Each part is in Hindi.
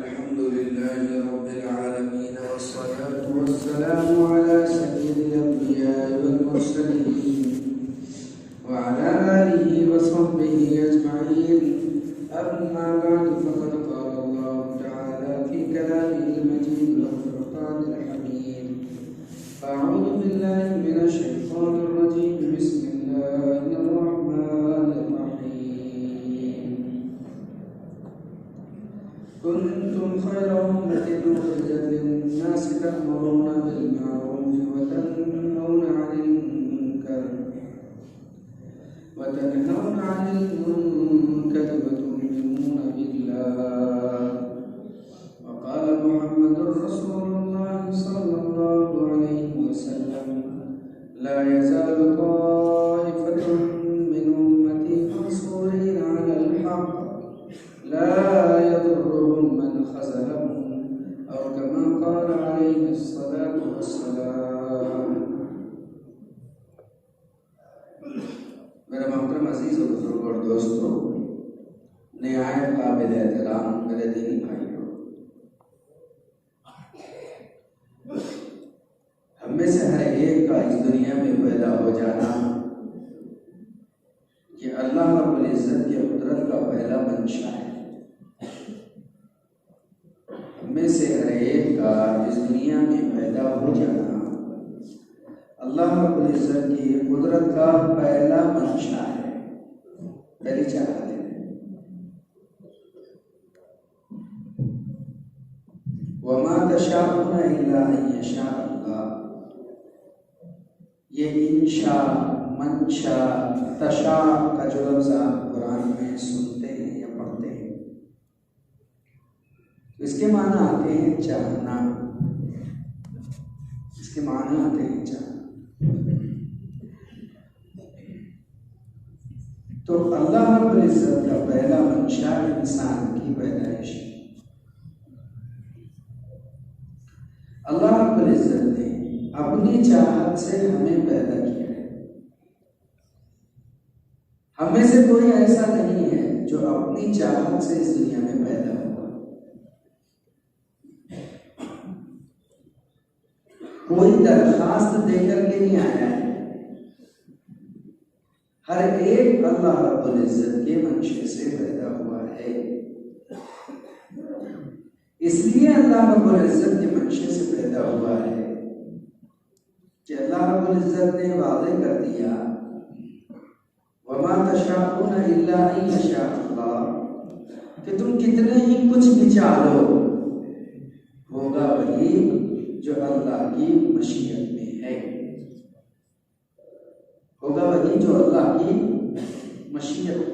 अल्हम्दुलिल्लाहि रब्बिल आलमीन वस्सलातु वस्सलामु अला सय्यिदिल अंबिया'i वल मुरसलीन व अला आलिहि व सहबिहि अजमईन। अम्मा बअद फक़द क़ाला अल्लाहु तआला फ़ी कलामिहिल मजीद व फ़ुरक़ानिल हमीद। अऊज़ु बिल्लाहि मिनश शैतानिर रजीम। बिस्मिल्लाहिर रहमानिर रहीम। कुंतुम खैरा उम्मतिन उखरिजत लिन्नासि तअमुरूना बिल मारूफ़ि व तनहौना अनिल मुनकरि व तु'मिनूना बिल्लाह। व क़ाल मुहम्मदुर रसूलुल्लाह सल्लल्लाहु अलैहि वसल्लम ला यज़ालु ताइफ़तुन मिन उम्मती मंसूरीन अलल हक़ ला यदुर्रुहुम मन ख़ज़लहुम औ कमा क़ाल अलैहिस्सलातु वस्सलाम। मेरे मोहतरम अज़ीज़ और बुज़ुर्ग और दोस्तों, निहायत काबिल एहतराम मेरे दीनी भाइयों, हम में से हर एक का इस दुनिया में पैदा हो जाना ये अल्लाह रब्बुल इज़्ज़त की कुदरत का पहला मंशा है। हम में से हर एक का इस दुनिया में पैदा हो जाना अल्लाह रब्बुल इज़्ज़त की कुदरत का पहला मंशा है, पहली चाहत है। वमा तशाऊना इल्ला अन यशा अल्लाह, ये इंशा, मंशा, तशा का जो लफ्ज़ आप कुरान में सुनते हैं या पढ़ते हैं, इसके माना आते हैं चाहना, इसके माना आते हैं चाहना। तो अल्लाह रब्बुल इज़्ज़त का पहला मंशा इंसान की पैदाइश है। अल्लाह रब्बुल इज़्ज़त ने अपनी चाहत से हमें पैदा किया है। हम में से कोई ऐसा नहीं है जो अपनी चाहत से इस दुनिया में पैदा हुआ। कोई दरखास्त देकर के नहीं आया है। हर एक अल्लाह रब्बुल इज़्ज़त के मंशे से पैदा हुआ है। इसलिए अल्लाह रब्बुल इज़्ज़त के मंशे से पैदा हुआ है कि अल्लाह रब्बुल इज़्ज़त ने वादे कर दिया, वमा तशाऊना इल्ला अन यशा अल्लाह, कि तुम कितने ही कुछ भी चाहो होगा वही जो अल्लाह की मशीयत में है, होगा वही जो अल्लाह की मशीयत में।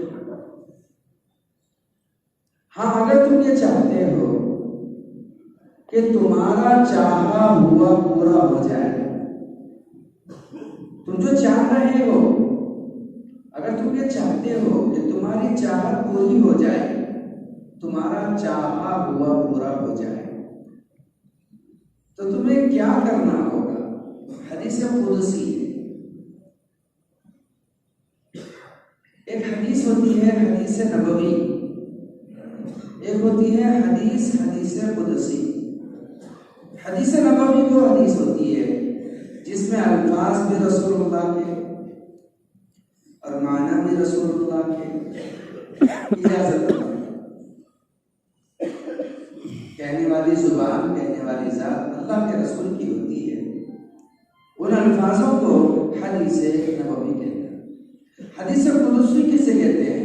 हाँ, अगर तुम ये चाहते हो कि तुम्हारा चाहा हुआ पूरा हो जाए, तुम जो चाह रहे हो, अगर तुम ये चाहते हो कि तुम्हारी चाहत पूरी हो जाए, तुम्हारा चाहा हुआ पूरा हो जाए, तो तुम्हें क्या करना होगा? हदीस कुदसी है। एक हदीस होती है हदीस नबवी, एक होती है हदीस कुदसी। हदीस नबवी वो हदीस होती है जिसमें अल्फाज भी रसूलुल्लाह के और माना भी रसूलुल्लाह के इजाजत कहने वाली जुबान, कहने वाली जात अल्लाह के रसूल की होती है। उन अल्फाजों को हदीस नबवी कहते हैं। हदीस कुदसी किसे कहते हैं?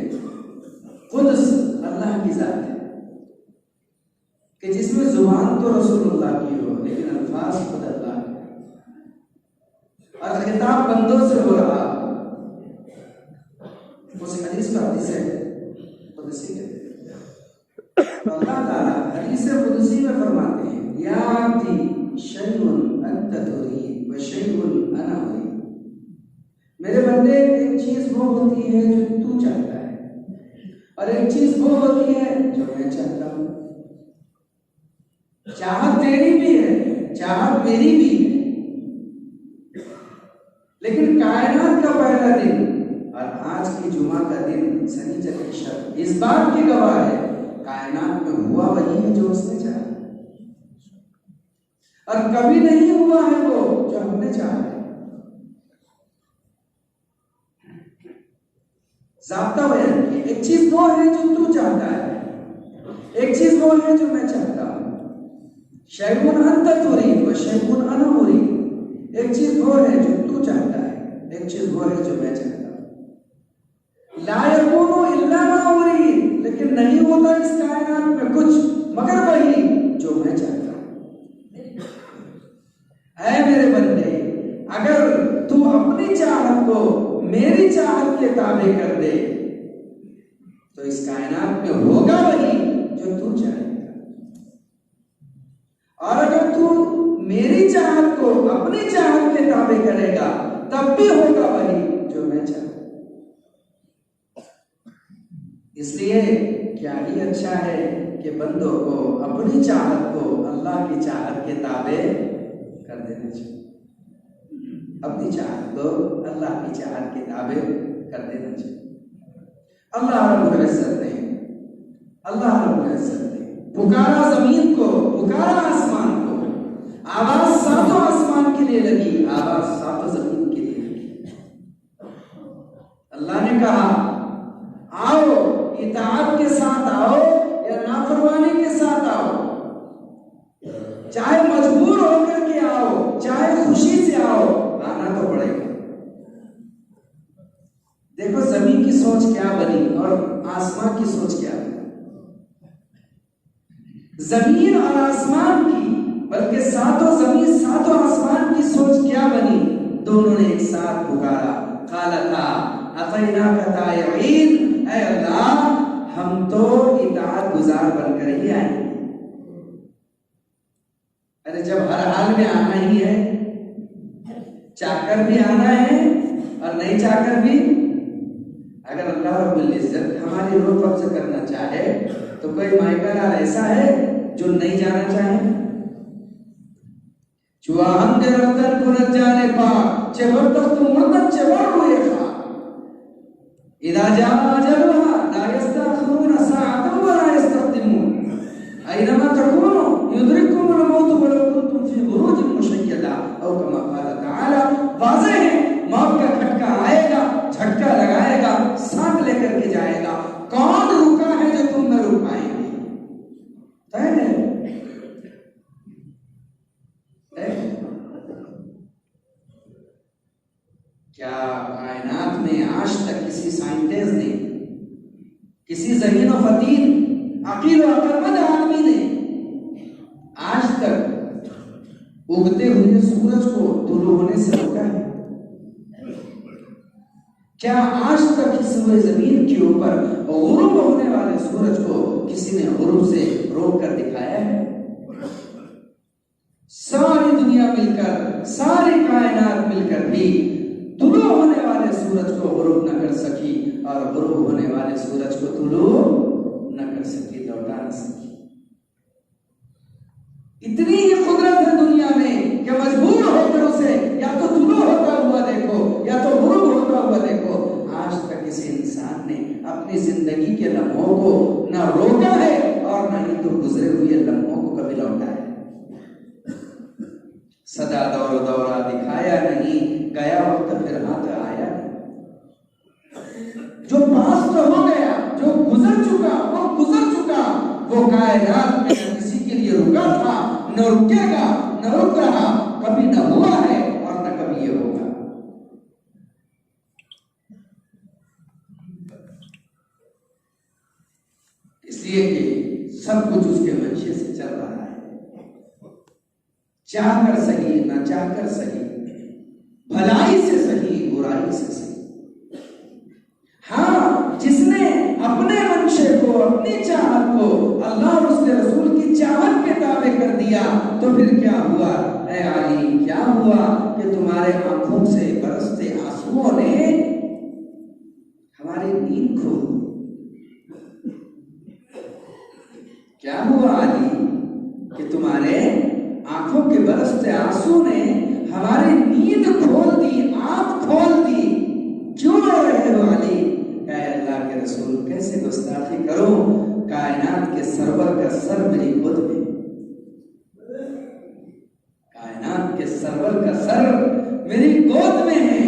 कुद्स अल्लाह की जात है कि जिसमें जुबान तो रसूलुल्लाह की हो लेकिन अल्फाज खुद अल्लाह के, और खिताब बंदों से हो रहा। उस हदीस का हदीस कुदसी कहते हैं। अल्लाह ताला हदीस कुदसी में फरमाते हैं, या अब्दी शैउन अंत तुरीद व शैउन अना उरीद, मेरे बंदे एक चीज वो होती है जो तू चाहता है और एक चीज वो होती है जो मैं चाहता हूं। चाहत तेरी भी है, चाहत मेरी भी है, लेकिन कायनात का पहला दिन और आज की जुमा का दिन शनिचर की शब इस बात की गवाह है, कायनात में हुआ वही है जो उसने चाहा, और कभी नहीं हुआ है वो जो हमने चाहा है। ज़ाब्ता बयान किया, एक चीज वो है जो तू चाहता है, एक चीज वो है जो मैं चाहता हूं। शैखुन अंत तुरीद व शैखुन अना उरीद। एक चीज वो है जो तू चाहता है, एक चीज वो है जो मैं चाहता हूं। ला यकूनु इल्ला मा उरीद, लेकिन नहीं होता इस कायनात में कुछ मगर वही जो मैं चाहता हूं। ऐ मेरे बंदे, अगर तू अपनी चाहत को मेरी चाहत के ताबे कर दे तो इस कायनात में होगा वही जो तू चाहेगा, और अगर तू मेरी चाहत को अपनी चाहत के ताबे करेगा तब भी होगा वही जो मैं चाहता। इसलिए क्या ही अच्छा है कि बंदों को अपनी चाहत को अल्लाह की चाहत के ताबे कर देना चाहिए, अपनी चाहत को अल्लाह की चाहत के ताबे कर देना चाहिए। अल्लाह रब्बुल इज्जत ने पुकारा जमीन को, पुकारा आसमान को, आवाज सातों आसमान के लिए लगी, आवाज सातों जमीन के लिए लगी। अल्लाह ने कहा आओ, इताअत के साथ आओ या नाफरमानी के साथ आओ, चाहे मजबूर होकर के आओ, चाहे खुशी से आओ, आना तो पड़ेगा। देखो जमीन की सोच क्या बनी और आसमान की सोच क्या बनी। जमीन और आसमान की, बल्कि सातों जमीन सातों आसमान की सोच क्या बनी, दोनों ने एक साथ पुकारा, कालता अतैना कतायीन, ऐ अल्लाह हम तो इताअत गुजार बनकर ही आएंगे। अरे जब हर हाल में आना ही है, चाहकर भी आना है और नहीं चाहकर भी, अगर अल्लाह रब्बुल इज्जत हमारी रूह कब्ज़ करना चाहे तो कोई मायकालाल ऐसा है जो नहीं जाना चाहे? चुआ हम दे रतन पुरत जाने पाक चेबर तक तुम मुर्दत चेबर हुए खा इदा जा अजलहा ला यस्तखिरून साअतन व ला यस्तक़दिमून ऐनमा तकूनु युद्रिकुमुल मौत वलौ कुंतुम फी बुरूजिन मुशय्यदा औ कमा क़ाल तआला। वाज़ेह है मौत का खटका आएगा, झटका लगाएगा, सांप लेकर के जाएगा। कौन रुका है जो तुम न रुक पाएंगे? क्या कायनात में आज तक किसी साइंटिस्ट ने, किसी ज़हीन व फतीन अकील व अक्लमंद आदमी ने आज तक उगते हुए सूरज को तुलू होने से रोका है? क्या आज तक इस जमीन के ऊपर गुरूब होने वाले सूरज को किसी ने गुरूब से रोक कर दिखाया है? सारी दुनिया मिलकर, सारी कायनात मिलकर भी तुलू होने वाले सूरज को गुरूब न कर सकी और गुरूब होने वाले सूरज को तुलू न कर सकी, लौटा न सकी। इतनी ही कुदरत है दुनिया में कि मजबूर होकर उसे या तो तुलू होता हुआ देखो या तो गुरूब होता हुआ देखो। आज तक किसी इंसान ने अपनी जिंदगी के लम्हों को न रोका है और न ही तो गुजरे हुए लम्हों को कभी लौटा है। सदा दौर दौरा दिखाया नहीं, गया वक्त फिर हाथ आया नहीं। जो पास तो हो गया, जो गुजर चुका वो गुजर चुका, वो कायनात में न किसी के लिए रुका था, न रुकेगा, न रुक रहा, कभी न हुआ है और न कभी ये होगा। इसलिए कि सब कुछ उसके मंशे से चल रहा है, चाह कर सही ना चाह कर सही, भलाई से सही बुराई से सही। हाँ, जिसने अपने मंशे को, अपनी चाहत को अल्लाह और उसके रसूल की चाहत के ताबे कर दिया तो फिर क्या हुआ? ऐ अली, क्या हुआ कि तुम्हारे आंखों से बरसते आंसुओं ने हमारी नींद खो दी? क्या हुआ अली कि तुम्हारे आंखों के बरसते आंसू ने हमारी नींद खोल दी, आंख खोल दी? क्यों रो रहे हो अली? अल्लाह के रसूल, कैसे गुस्ताखी करूं? कायनात के सरवर का सर मेरी गोद में, कायनात के सरवर का सर मेरी गोद में है,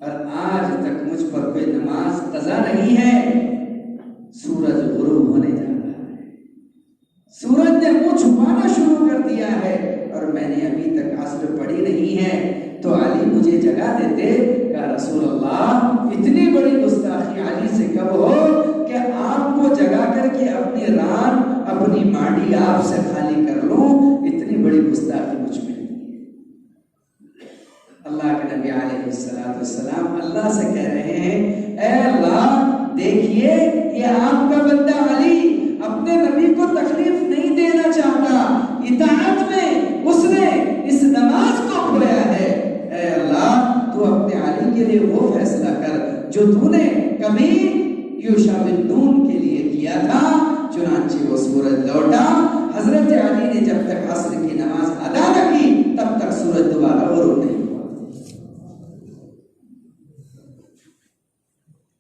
और आज तक मुझ पर कोई नमाज कज़ा नहीं है। सूरज गुरूब होने जा रहा है, सूरज ने मुंह छुपाना शुरू कर दिया है, और मैंने अभी तक असर पढ़ी नहीं है। तो अली मुझे जगा देते, कहा रसूल अल्लाह इतनी बड़ी गुस्ताखी अली से कब हो कि आपको जगा करके अपनी रान अपनी माड़ी आपसे खाली कर लूं, इतनी बड़ी गुस्ताखी मुझ में नहीं है। अल्लाह के नबी अलैहिस्सलाम अल्लाह से कह रहे हैं, ऐ अल्लाह देखिए ये आपका बंदा अली अपने नबी को तकलीफ नहीं देना चाहता, इताअत में उसने इस नमाज को खोया है। ऐ अल्लाह तू अपने अली के लिए वो फैसला कर जो तूने कभी यूशा बिन नून के लिए किया था। चुनांचे वो सूरज लौटा, हजरत अली ने जब तक असर की नमाज अदा न की तब तक सूरज दोबारा गुरूब नहीं हुआ।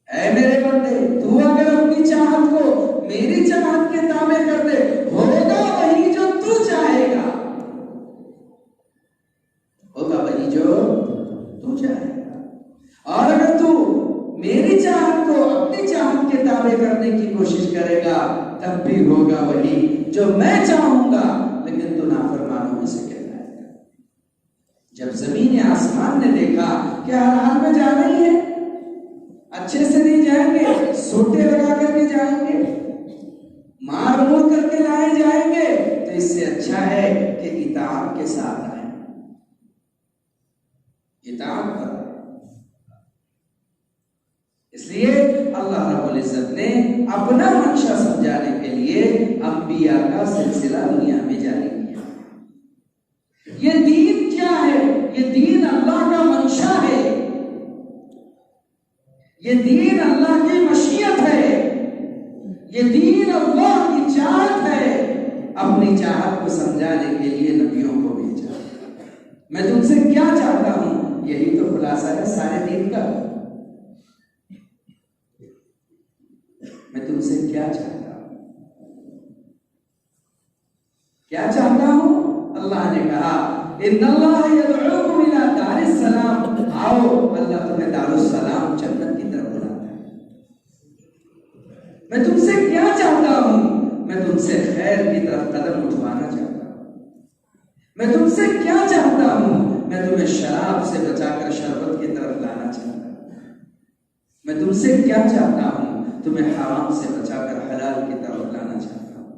ऐ मेरे बंदे तू अगर अपनी चाहत को मेरी चाहत के ताबे कर दे, होगा वही जो तू चाहेगा, होगा वही जो तू चाहेगा। और अगर तू मेरी चाहत को अपनी चाहत के ताबे करने की कोशिश करेगा तब भी होगा वही जो मैं चाहूंगा, लेकिन तू नाफरमानों में से कहलाएगा। जब जमीन आसमान ने देखा कि हर हाल में जाना ही है, अच्छे से नहीं जाएंगे, सोटे लगा करके जाएंगे, मार मोर करके लाए जाएंगे, तो इससे अच्छा है कि इताअत के साथ आए, इताअत पर। इसलिए अल्लाह रब्बुल इज्जत ने अपना मंशा समझाने के लिए अंबिया का सिलसिला दुनिया में जारी किया। ये दीन क्या है? ये दीन अल्लाह का मंशा है, ये दीन अल्लाह की मशीयत है, ये दीन अल्लाह की चाहत है। अपनी चाहत को समझाने के लिए नबियों को भेजा। मैं तुमसे क्या चाहता हूं, यही तो खुलासा है सारे दीन का। मैं तुमसे क्या चाहता हूं, क्या चाहता हूं? अल्लाह ने कहा इन्नल्लाह यदउकुम इला दारिस सलाम, आओ अल्लाह तुम्हें दारुस सलाम जन्नत की तरफ बुलाता है। मैं तुमसे क्या चाहता हूं? मैं तुमसे खैर की तरफ कदम उठवाना चाहता हूं। मैं तुमसे क्या चाहता हूं? मैं तुम्हें शराब से बचाकर शरबत की तरफ लाना चाहता हूं। मैं तुमसे क्या चाहता हूं? तुम्हें हराम से बचाकर हलाल की तरफ लाना चाहता हूं।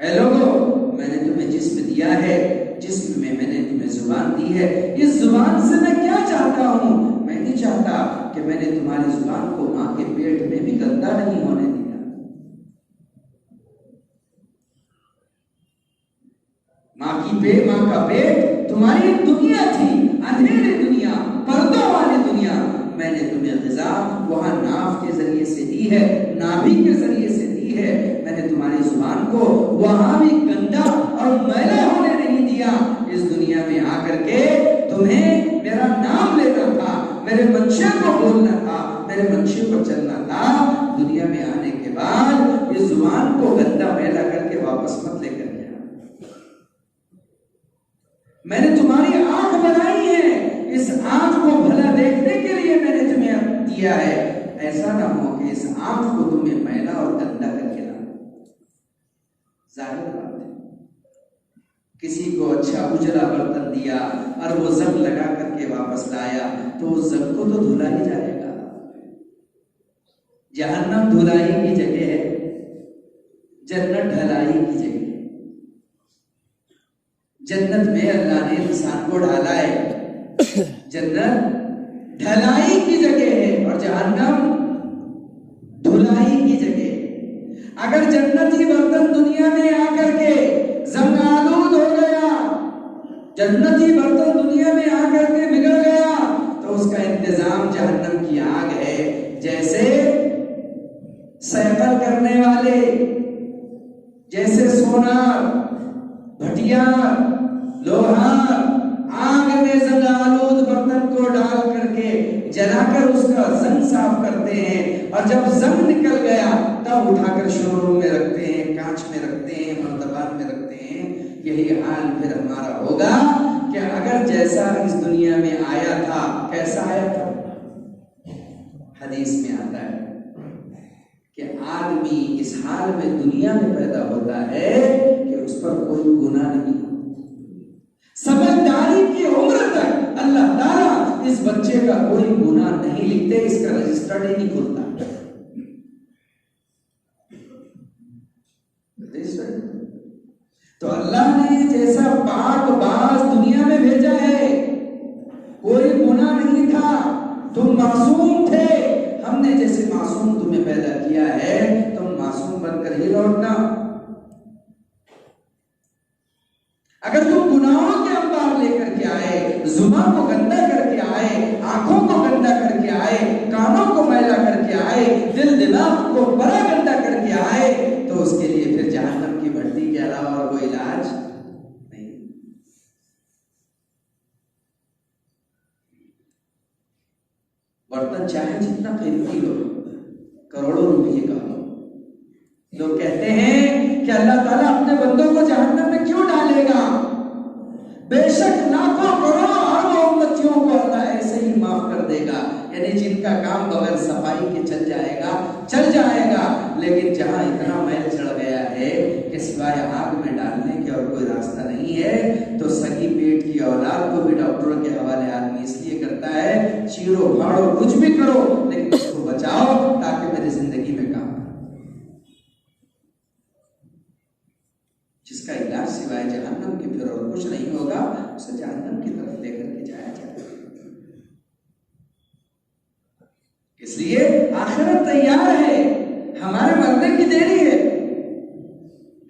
ऐ लोगों, मैंने तुम्हें जिस्म दिया है, जिस्म में मैंने तुम्हें जुबान दी है, इस जुबान से मैं क्या चाहता हूं? मैं नहीं चाहता कि मैंने तुम्हारी जुबान को मां के पेट में भी गंदा नहीं होने दिया। मां का पेट तुम्हारी दुनिया थी, अंधेरी दुनिया, पर्दों वाली दुनिया। मैंने तुम्हें ग़िज़ा वहां नाफ के जरिए से दी है, नाभि के जरिए से दी है। मैंने तुम्हारी जुबान को वहां भी गंदा और मैला होने नहीं दिया। इस दुनिया में आकर के तुम्हें मेरा नाम लेना था, मेरे मंशा को बोलना था, मेरे मंशे पर चलना था। दुनिया में आने के बाद इस जुबान को गंदा मैला करके वापस मत लेकर गया। मैंने तुम्हारी आंख बनाई है, इस आंख को भला देखने के लिए मैंने तुम्हें दिया है। ऐसा ना हो कि इस आंख को तुम्हें मैला और गंदा करके लाओ। जाहिर बात है, किसी को अच्छा उजला बर्तन दिया और वो जंग लगा करके वापस लाया तो उस जंग को तो धुला ही जाएगा। जहन्नम धुलाई की जगह है, जन्नत ढलाई की जगह। जन्नत में अल्लाह ने इंसान को ढाला है, जन्नत ढलाई की जगह है और जहन्नम धुलाई की जगह। अगर जन्नती बर्तन दुनिया में आकर के जंग आलूद हो गया, जन्नती बर्तन दुनिया में आकर के बिगड़ गया, तो उसका इंतजाम जहन्नम की आग है। जैसे सैकल करने वाले, जैसे सोनार, भटियार, लोहार आग में जंग आलूद बर्तन को डाल करके जलाकर उसका जंग साफ करते हैं, और जब जंग निकल गया तब उठाकर शोरूम में रखते हैं, कांच में रखते हैं, मर्तबान में रखते हैं। यही हाल फिर हमारा होगा कि अगर जैसा इस दुनिया में आया था, कैसा आया था? हदीस में आता है कि आदमी इस हाल में दुनिया में पैदा होता है कि उस पर कोई गुनाह नहीं, समझदारी की उम्र तक अल्लाह ताला इस बच्चे का कोई गुनाह नहीं लिखते, इसका रजिस्टर्ड ही नहीं खुलता। तो अल्लाह ने जैसा पाक बाज दुनिया में भेजा है, कोई गुनाह नहीं था, तुम मासूम थे, हमने जैसे मासूम तुम्हें पैदा किया है, तुम मासूम बनकर ही लौटना। अगर तुम गुनाहों के अंबार लेकर के आए, जुबान को गंदा करके आए, आंखों को गंदा करके आए, कानों को मैला करके आए, दिल दिमाग को बड़ा गंदा करके आए, तो उसके लिए फिर जहन्नम की भट्टी के अलावा और कोई इलाज नहीं। बर्तन चाहे जितना खरीदी लो, करोड़ों रुपये का हो, लोग कहते हैं कि अल्लाह ताला अपने बंदों को जहन्नम में क्यों डालेगा? बेशक लाखों करोड़ों अरबों उम्मतियों को अल्लाह ऐसे ही माफ कर देगा, यानी जिनका काम बगैर सफाई के चल जाएगा, लेकिन जहां इतना मैल चढ़ गया है कि सिवाय आग में डालने के और कोई रास्ता नहीं है, तो सगी पेट की औलाद को भी डॉक्टरों के हवाले आदमी इसलिए करता है, चीरो फाड़ो कुछ भी करो, लेकिन उसको बचाओ ताकि मेरी जिंदगी में काम। जिसका इलाज सिवाय जहन्नम के फिर और कुछ नहीं होगा, उसे जहन्नम की तरफ लेकर के जाया जाएगा। इसलिए आखिरत तैयार है, हमारे मरने की देरी है,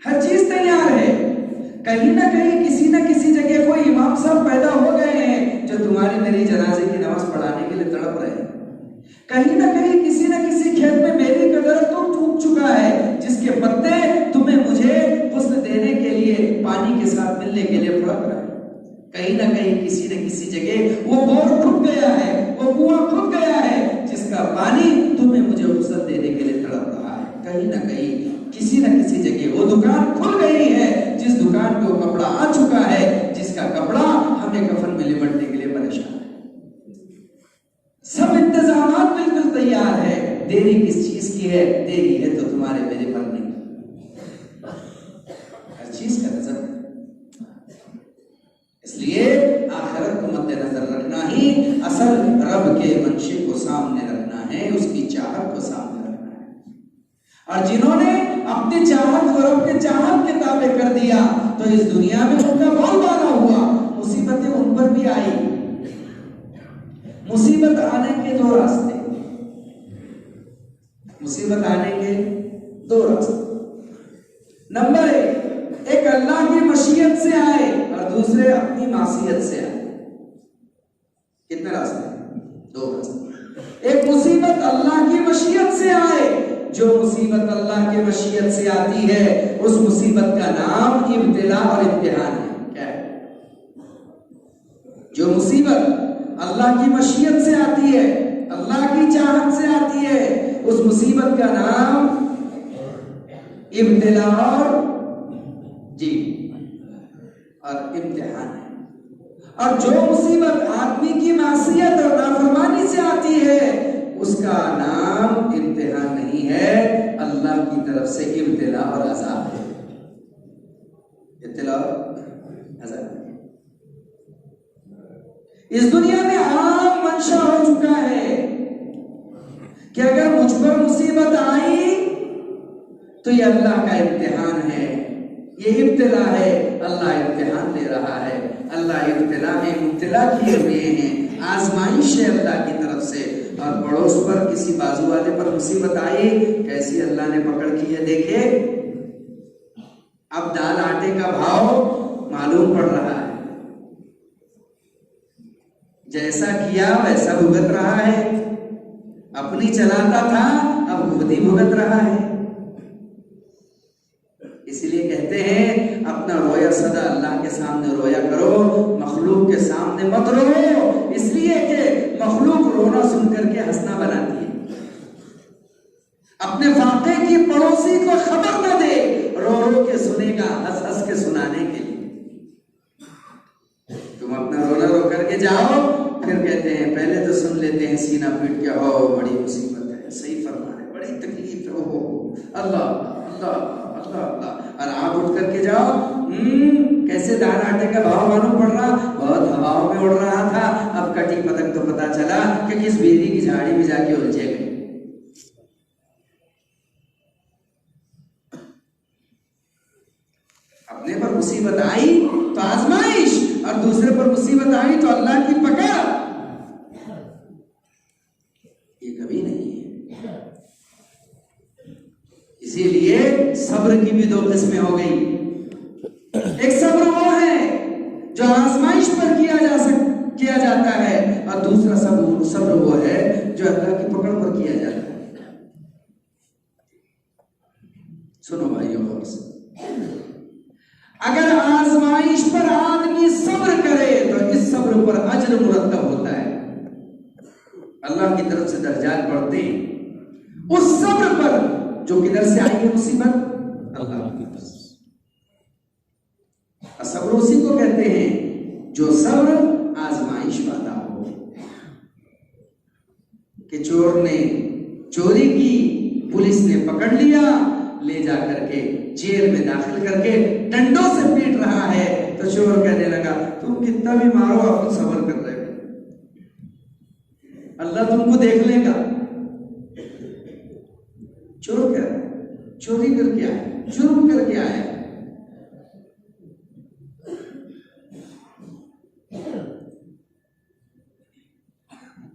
हर चीज तैयार है। कहीं ना कहीं किसी न किसी जगह कोई इमाम साहब पैदा हो गए हैं जो तुम्हारी मेरी जनाजे की नमाज पढ़ाने के लिए तड़प रहे हैं। कहीं ना कहीं किसी न किसी खेत में बेरी का दरख्त तो टूट चुका है, जिसके पत्ते तुम्हें मुझे हुस्न देने के लिए, पानी के साथ मिलने के लिए फड़क रहा है। कहीं ना कहीं किसी न किसी जगह वो बोर खुद गया है, वो कुआं खुद गया है, जिसका पानी तुम्हें मुझे हुस्न देने के लिए तड़प रहा है। कहीं ना कहीं किसी न किसी जगह वो दुकान खुल गई है, जिस दुकान पे वो कपड़ा आ चुका है, जिसका कपड़ा हमें कफन में लिपटने के लिए परेशान है। सब इंतजामात बिल्कुल तैयार है, देरी किस चीज की है? देरी है तो तुम्हारे मेरे मरने की, हर चीज का नजर। इसलिए आखिरत को मद्देनजर रखना ही असल रब के मंशे को सामने रखना है, उसकी चाहत को सामने रखना है। और जिन्होंने अपनी चाहत को रब के चाहत के ताबे कर दिया, तो इस दुनिया में उनका बोलबाला हुआ, मुसीबतें उन पर भी आई। मुसीबत आने के दो रास्ते, मुसीबत आने के दो रास्ते। नंबर एक अल्लाह की मशीयत से आए और दूसरे अपनी मासियत से आए। कितने रास्ते? दो रास्ते। एक मुसीबत अल्लाह की मशीयत से आए, जो मुसीबत अल्लाह की मशीयत से आती है उस मुसीबत का नाम इब्तिला और इम्तिहान है। क्या है? जो मुसीबत अल्लाह की मशीयत से आती है, अल्लाह की चाहत से आती है, उस मुसीबत का नाम इब्तिला और इम्तिहान है। और जो मुसीबत आदमी की मासियत और नाफरमानी से आती है, उसका नाम इम्तिहान नहीं है, अल्लाह की तरफ से इब्तिला और अज़ाब है। इब्तिला और अज़ाब। इस दुनिया में आम मंशा हो चुका है कि अगर मुझ पर मुसीबत आई तो ये अल्लाह का इम्तिहान है, ये इब्तिला है, अल्लाह इम्तिहान ले रहा है, अल्लाह इब्तिला में मुब्तला किए हुए हैं, आजमाइश है अल्लाह की तरफ से। और पड़ोस पर किसी बाजू वाले पर मुसीबत आई, कैसी अल्लाह ने पकड़ की है देखे। अब दाल आटे का भाव मालूम पड़ रहा है, जैसा किया वैसा भुगत रहा है, अपनी चलाता था अब खुद ही भुगत रहा है। इसलिए कहते हैं अपना रोया सदा अल्लाह के सामने रोया करो, मखलूक के सामने मत रो, इसलिए कि मखलूक रोना सुन करके हंसना बनाती है। अपने वाक़े की पड़ोसी को खबर न दे, रो रो के सुनेगा, हंस हंस के सुनाने के लिए। तुम अपना रोना रो करके जाओ, फिर कहते हैं पहले तो सुन लेते हैं सीना पीट के, हो बड़ी मुसीबत है, सही फरमा है, बड़ी तकलीफ है, हो अल्लाह अल्लाह अल्लाह अल्लाह, और आप उठ करके जाओ, कैसे दाल आटे का भाव मालूम पड़ रहा, बहुत हवाओं में उड़ रहा था, अब कटी पतंग तो पता चला कि किस बेरी की झाड़ी में जाके उलझे गए। अपने पर मुसीबत आई तो आजमाइश, और दूसरे पर मुसीबत आई तो अल्लाह की पकड़, ये कभी नहीं है। इसीलिए सब्र की भी दो किस्में हो गई। एक सब्र वो है जो आजमाइश पर किया जाता है, और दूसरा सब्र वो है जो अल्लाह की पकड़ पर किया जाता है। सुनो भाइयों, गौर से, अगर आजमाइश पर आदमी सब्र करे तो इस सब्र पर अजर मुरत्तब होता है, अल्लाह की तरफ से दर्जात बढ़ते हैं उस सब्र पर, जो किधर से आई है मुसीबत, अल्लाह की तरफ से। सब्र उसी को कहते हैं जो सब्र आजमाइश वाला हो, कि चोर ने चोरी की, पुलिस ने पकड़ लिया, ले जा करके जेल में दाखिल करके डंडों से पीट रहा है, तो चोर कहने लगा तुम कितना भी मारो आप तो सब्र कर रहे हो, अल्लाह तुमको देख लेगा। चोर क्या, चोरी करके आया, जुर्म करके आया,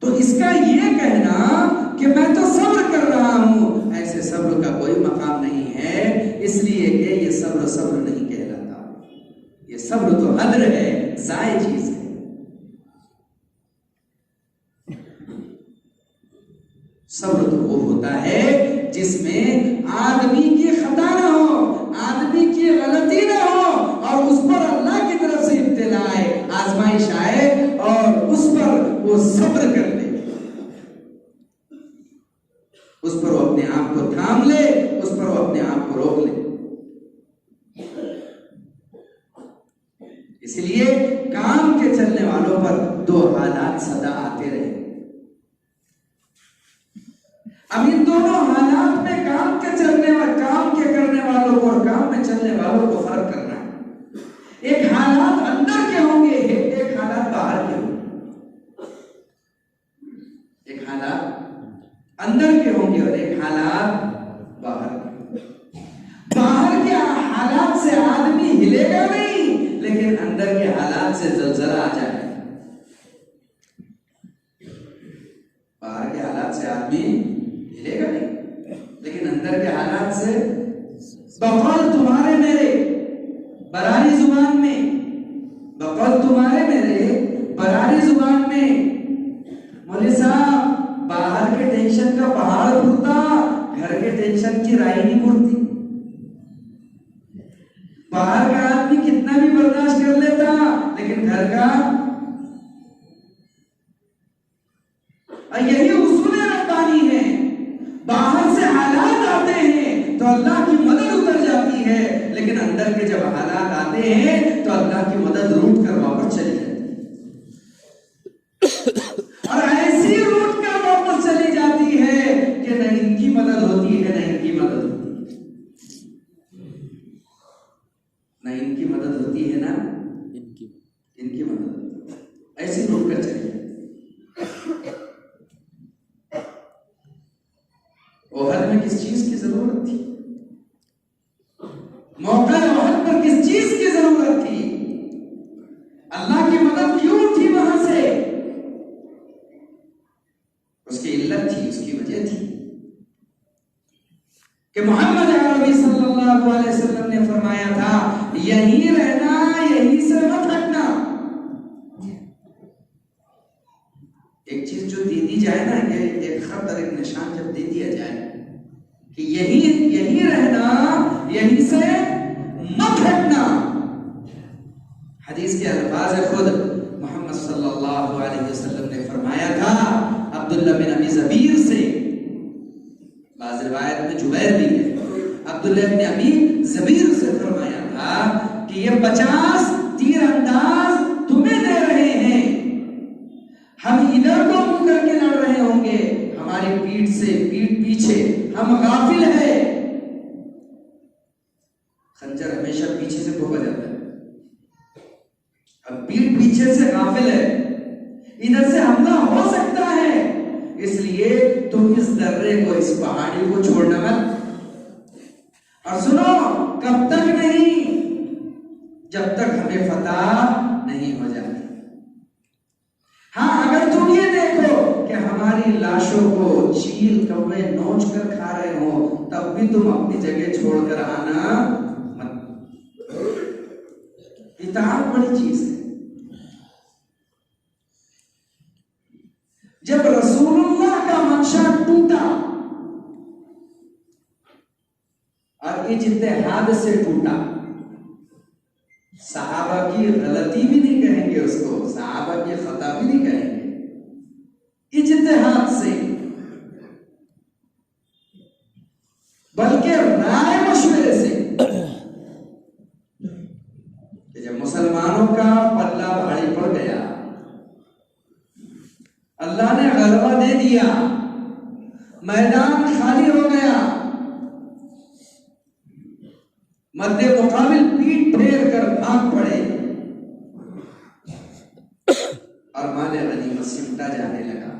तो इसका ये कहना कि मैं तो सब्र कर रहा हूं, ऐसे सब्र का कोई मकाम नहीं है, इसलिए कि ये सब्र सब्र नहीं कहलाता। ये सब्र तो हद्र है, जायज चीज है। सब्र तो वो होता है जिसमें आदमी की खता ना हो, आदमी की गलती ना हो, और उस पर अल्लाह की तरफ से इब्तिला आए, आजमाइश आए, और उस पर वो सब्र कर ले, उस पर वो अपने आप को थाम ले, उस पर वो अपने आप को रोक ले। इसलिए काम के चलने वालों पर दो हालात सदा आते रहे। अब इन दोनों हालात में काम के करने वालों को और काम में चलने वालों को फर्क करना है। एक हालात अंदर के होंगे, एक हालात बाहर के होंगे। एक हालात अंदर के होंगे और एक हालात बाहर के। बाहर के हालात से आदमी हिलेगा नहीं, लेकिन अंदर के हालात से जलजला आ जाए। बाहर के हालात से आदमी हिलेगा नहीं, लेकिन अंदर के हालात से बकौल तुम्हारे मेरे बरारी जुबान में, बकौल तुम्हारे मेरे बरारी जुबान में, मौलवी साहब बाहर के टेंशन का पहाड़ उड़ता, घर के टेंशन की राई नहीं उड़ती। बाहर का आदमी कितना भी बर्दाश्त कर लेता, लेकिन घर का, यही उसूल रब्बानी है। बाहर से हालात आते हैं तो अल्लाह की मदद उतर जाती है, लेकिन अंदर के जब हालात आते हैं तो अल्लाह की मदद रूट कर वापस चली जाती है, और ऐसी रूट कर वापस चली जाती है कि न इनकी मदद होती है, न इनकी मदद होती है, न इनकी मदद होती है, ना इनकी मदद, ऐसी रूट कर चली जाती है। ओहद में किस चीज की जरूरत थी, मौका ओहद पर किस चीज की जरूरत थी, अल्लाह की मदद क्यों थी वहां से, उसकी इल्लत थी, उसकी वजह थी कि मोहम्मद अरबी सल्लल्लाहु अलैहि वसल्लम ने फरमाया था, यहीं रहना, यहीं से मत हटना। एक चीज जो दे दी जाए ना, ये एक खत और एक निशान जब दे दिया जाए कि यहीं रहना, यहीं से मत हटना, एतराज खुद मोहम्मद सल्लल्लाहु अलैहि वसल्लम ने फरमाया था अब्दुल्ला बिन अबी ज़बीर से, बाज़ रिवायत में जुबैर भी है, अब्दुल्ला बिन अबी ज़बीर से फरमाया था कि ये 50 तीरंदाज तुम्हें दे रहे हैं, हम इधर को मुंह करके लड़ रहे होंगे, हमारी पीठ से पीठ पीछे, हम गाफिल है। खंजर हमेशा पीछे से ठोका जाता है, अब पीठ पीछे से गाफिल है, इधर से हमला हो सकता है, इसलिए तुम इस दर्रे को, इस पहाड़ी को छोड़ना मत। और सुनो, कब तक नहीं, जब तक हमें फतह नहीं हो जाती। हाँ, अगर तुम ये देखो कि हमारी लाशों को चील कौवे नोच कर खा रहे हो, तब भी तुम अपनी जगह छोड़कर आना मत। इताअत बड़ी चीज है। जब रसूलुल्लाह का मंशा टूटा और इज्तिहाद से टूटा, सहाबा की गलती भी नहीं कहेंगे उसको, सहाबा की खता भी नहीं कहेंगे, इज्तिहाद से, बल्कि राय मशवरे से। जब मुसलमानों का पल्ला भारी पड़ गया, अल्लाह ने गलबा दे दिया, मैदान खाली हो गया, मध्य मुकाबिल पीठ फेर कर भाग पड़े और माले गनीमत सिमटा जाने लगा,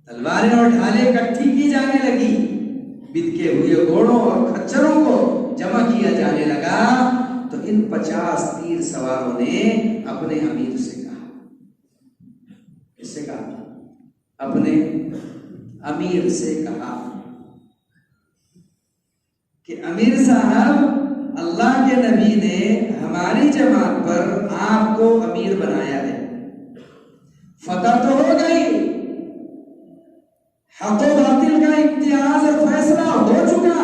तलवारें और ढालें इकट्ठी की जाने लगी, बिदके हुए घोड़ों और खच्चरों को जमा किया जाने लगा। तो इन 50 तीर सवारों ने अपने अमीर से कहा, किससे कहा? अपने अमीर से कहा कि अमीर साहब, अल्लाह के नबी ने हमारी जमात पर आपको अमीर बनाया है, फतह तो हो गई, हक व बातिल का इम्तियाज और फैसला हो चुका,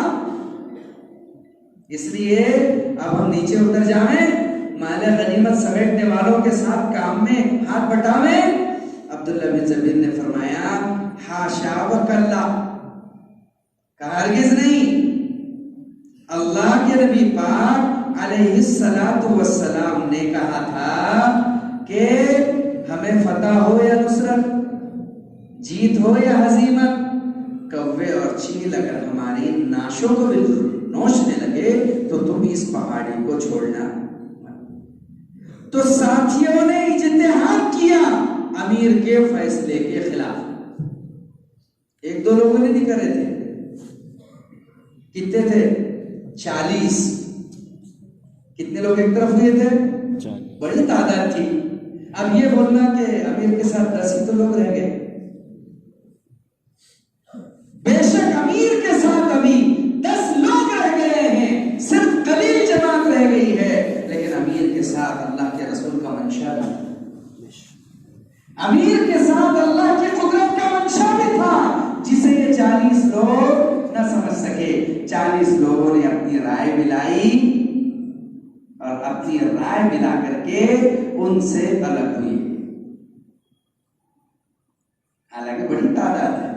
इसलिए अब हम नीचे उतर जाएं, माले गनीमत समेटने वालों के साथ काम में हाथ बटावें। अब्दुल्ला बिन ज़बीर ने फरमाया, हाशा व कल्ला, हरगिज़ नहीं, अल्लाह के नबी पाक अलैहिस्सलातु वस्सलाम ने कहा था कि हमें फतह हो या नुसरत, जीत हो या हजीमत, कौवे और चील अगर हमारी नाशों को बिल्कुल नोचने लगे तो तुम इस पहाड़ी को छोड़ना। तो साथियों ने इज्तिहाद किया अमीर के फैसले के खिलाफ। एक दो लोगों ने नहीं करे थे, कितने थे? 40। कितने लोग एक तरफ हुए थे? बड़ी तादाद थी। अब ये बोलना कि अमीर के साथ 10 ही तो लोग रह गए। बेशक अमीर के साथ अभी 10 लोग रह गए हैं, सिर्फ कलील जमात रह गई है, लेकिन अमीर के साथ अल्लाह के रसूल का मंशा भी, अमीर के साथ अल्लाह की कुदरत का मंशा भी था, जिसे ये 40 लोग न समझ सके। 40 लोगों ने अपनी राय मिलाई और अपनी राय मिला करके उनसे अलग हुई। हालांकि बड़ी तादाद है।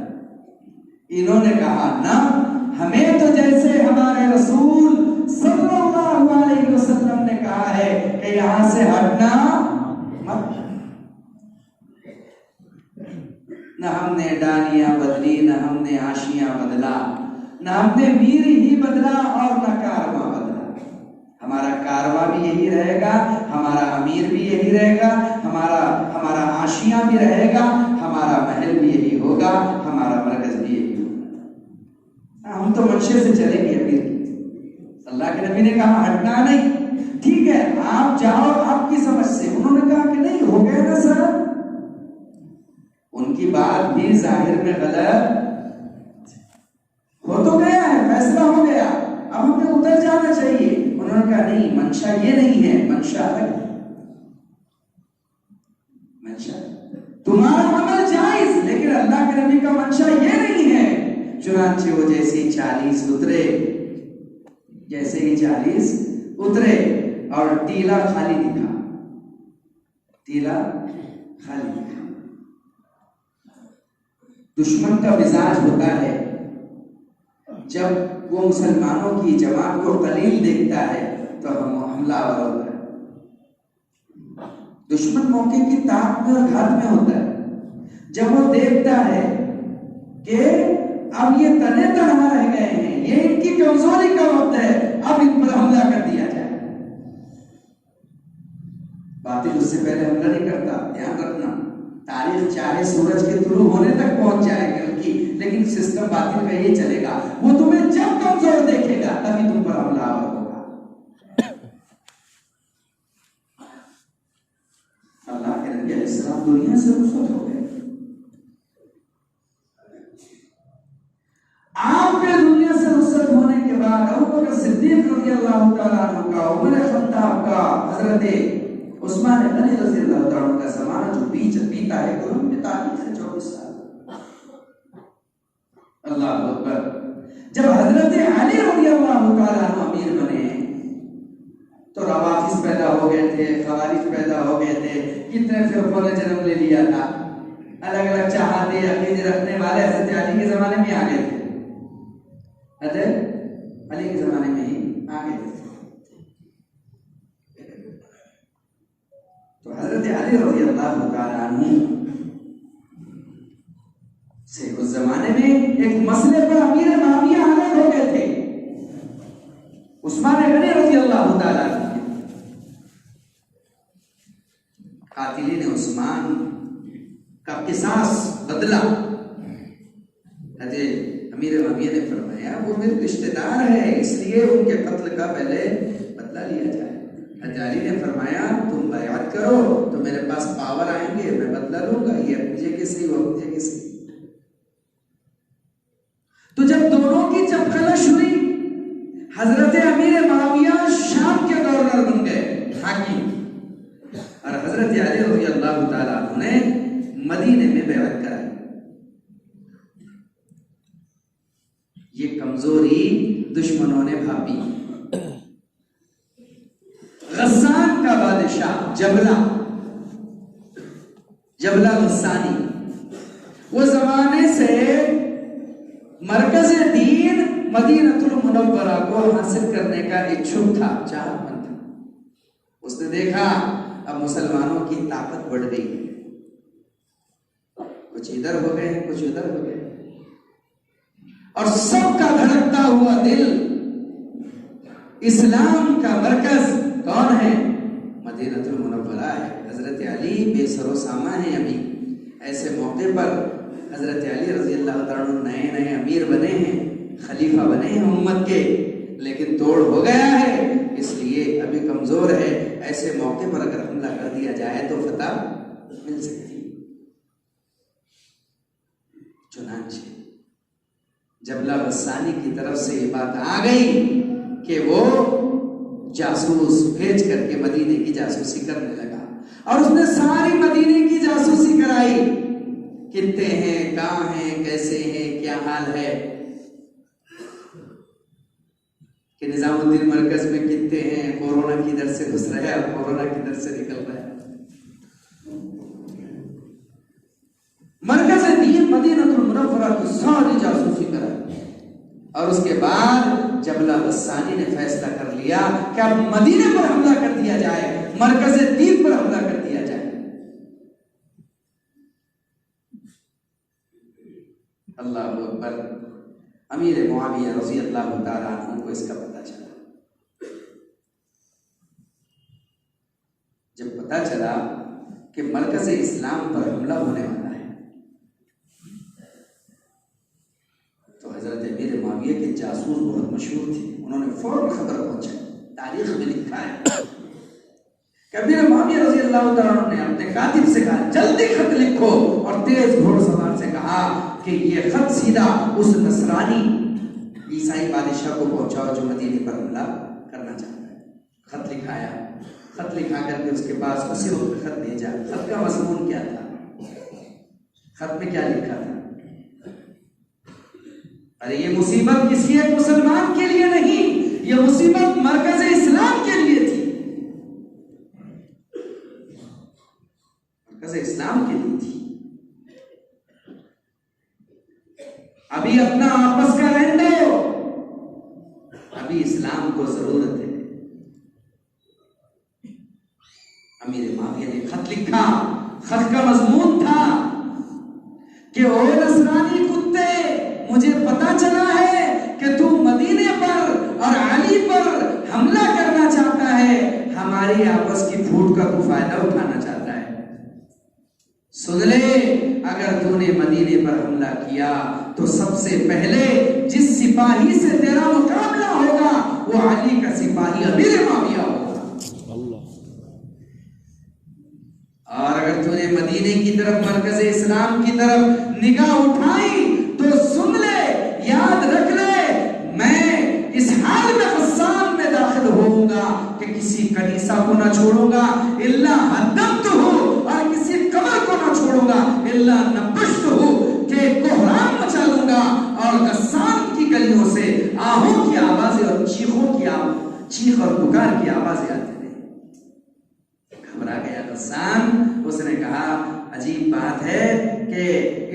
इन्होंने कहा ना, हमें तो जैसे हमारे रसूल सल्लल्लाहु अलैहि वसल्लम ने कहा है कि यहां से हटना मत। न हमने डालियां बदली, न हमने आशियां बदला, न हमने वीर ही बदला और न कारवां बदला। हमारा कारवां भी यही रहेगा, हमारा अमीर भी यही रहेगा, हमारा आशियां भी रहेगा, हमारा महल भी यही होगा, हमारा मरकज भी यही होगा। हम तो मंशे से चलेंगे अमीर। अल्लाह के नबी ने कहा हटना नहीं, ठीक है आप जाओ आपकी समझ से। उन्होंने कहा कि नहीं, हो गया ना सर। उनकी बात भी जाहिर में गलत हो तो गया है, फैसला हो गया, अब हमें उतर जाना चाहिए। उन्होंने कहा नहीं, मंशा ये नहीं है, मंशा है, मंशा तुम्हारा अमल जायज, लेकिन अल्लाह के नबी का मंशा ये नहीं है। चुनांचे वो जैसे 40 उतरे, जैसे ही 40 उतरे और और टीला खाली दिखा, टीला खाली दिखा। दुश्मन का मिजाज होता है, जब वो मुसलमानों की जमात को कलील देखता है तो हम हमलावर होता है। दुश्मन मौके की ताक में और घात में होता है। जब वो देखता है कि अब ये तने तनहा रह गए हैं, ये इनकी कमजोरी का वक्त है, अब इन पर हमला कर दिया जाए। बातिल उससे पहले हमला नहीं करता। ध्यान रखना, तारीख चाहे सूरज के तुलू होने तक पहुंच जाए कल की, लेकिन सिस्टम बातिल का ये चलेगा, वो तुम्हें जब कमजोर देखेगा तभी तुम पर हमलावर होगा। अल्लाह के नबी अलैहिस्सलाम दुनिया से रुखसत हो गए। आपके दुनिया से रुखसत होने के बाद अबू बकर सिद्दीक रज़ियल्लाहु तआला अन्हु का, उमर खत्ताब का, हजरत उस्मान गनी रज़ियल्लाहु तआला अन्हु का ज़माना जो बीता है, तो हम 24 साल। अल्लाह अकबर। जब हजरत अली रज़ियल्लाहु तआला अन्हु अमीर बने तो रवाफिज पैदा हो गए थे, खवारिज पैदा हो गए थे, कितने फिरकों ने जन्म ले लिया था। अलग अलग चाहते अकीदे रखने वाले हजरत अली के जमाने में आ गए थे, हजरत अली के जमाने में ही आ गए थे। तो हजरत अली रज़ियल्लाहु तआला अन्हु से उस जमाने में एक मसले पर अमीर माविया अलग हो गए थे। उस्मान गनी रज़ियल्लाहु तआला अन्हु, कातिली ने उस्मान का किसास बदला। अमीर माविया ने फरमाया वो मेरे रिश्तेदार है, इसलिए उनके कत्ल का पहले बदला लिया जाए। अली ने फरमाया तुम बयात करो तो मेरे पास पावर आएंगे, मैं बदला लूंगा, ये अपनी जगह से वो अपनी जगह से। तो जब दोनों की चपकलश हुई, हजरत अमीर माविया शाम के गवर्नर बन गए, हाकिम, और हजरत अली रज़ियल्लाहु तआला अन्हु ने मदीने में बैअत कराई। ये कमजोरी दुश्मनों ने भापी। गस्सान का बादशाह जबला गस्सानी, वो जमाने से मरकज़े दीन मदीनतुल मुनव्वरा को हासिल करने का इच्छुक था, चाहतमंद था। उसने देखा अब मुसलमानों की ताकत बढ़ गई है, कुछ इधर हो गए, कुछ उधर हो गए, और सबका धड़कता हुआ दिल इस्लाम का मरकज कौन है? मदीनतुल मुनव्वरा है। हजरत अली बेसरो सामा है। अभी ऐसे मौके पर हजरत अली रज़ियल्लाहु तआला अन्हु नए नए अमीर बने हैं, खलीफा बने हैं उम्मत के, लेकिन तोड़ हो गया है, इसलिए अभी कमजोर है। ऐसे मौके पर अगर हमला कर दिया जाए तो फतह मिल सकती है। चुनांचे जबला गस्सानी की तरफ से ये बात आ गई कि वो जासूस भेज करके मदीने की जासूसी करने लगा, और उसने सारी मदीने की जासूसी कराई। कितने हैं, कहां हैं, कैसे हैं, क्या हाल है, कि निजामुद्दीन मरकज में कितने हैं, कोरोना किधर से घुस रहा है और कोरोना किधर से निकल रहा है। मरकज़ दीन मदीनतुल मुनव्वरा की सारी जासूसी कराई, और उसके बाद जबला गस्सानी ने फैसला कर लिया कि अब मदीने पर हमला कर दिया जाए, मरकज़ दीन पर हमला कर दिया जाए। अल्लाह अकबर। अमीर मुआविया रज़ियल्लाहु तआला अन्हु को इसका पता चला। जब पता चला कि मरकज़ इस्लाम पर हमला होने वाला है, तो हजरत अमीर मुआविया के जासूस बहुत मशहूर थे, उन्होंने फौरन खबर पहुंचाई। तारीख में लिखा है कि अमीर मुआविया रज़ियल्लाहु तआला अन्हु ने अपने कातिब से कहा जल्दी खत लिखो, और तेज घोड़सवार से कहा कि ये खत सीधा उस नसरानी ईसाई बादशाह को पहुंचाओ जो मदीने पर हमला करना चाहता है। खत लिखाया, खत लिखा करके उसके पास उसी वक्त खत भेजा। खत का मज़मून क्या था? खत में क्या लिखा था? अरे ये मुसीबत किसी एक मुसलमान के लिए नहीं, ये मुसीबत मरकज़ इस्लाम के लिए थी। अभी अपना आपस का रहने दो, अभी इस्लाम को जरूरत है। अमीर माविया ने खत लिखा, खत का मजमून था कि ओ नसरानी कुत्ते, मुझे पता चला है कि तू मदीने पर और अली पर हमला करना चाहता है, हमारी आपस की फूट का तू फायदा उठाना चाहता है। सुन ले, अगर तूने मदीने पर हमला किया तो सबसे पहले जिस सिपाही से तेरा मुकाबला होगा वो अली का सिपाही अमीर माविया होगा। और अगर तूने मदीने की तरफ, मरकज इस्लाम की तरफ निगाह उठाई तो सुन ले, याद रख ले, मैं इस हाल में गस्सान में दाखिल होऊंगा कि किसी कनीसा को ना छोड़ूंगा इल्ला हद्दमतहु, और किसी कब्र को ना छोड़ूंगा इल्ला नबश्तहु, के कोहराम मचा लूंगा और गस्सान की गलियों से आहों की आवाजें और चीख और पुकार की आवाजें आती रही। घबरा गया गस्सान, उसने कहा अजीब बात है कि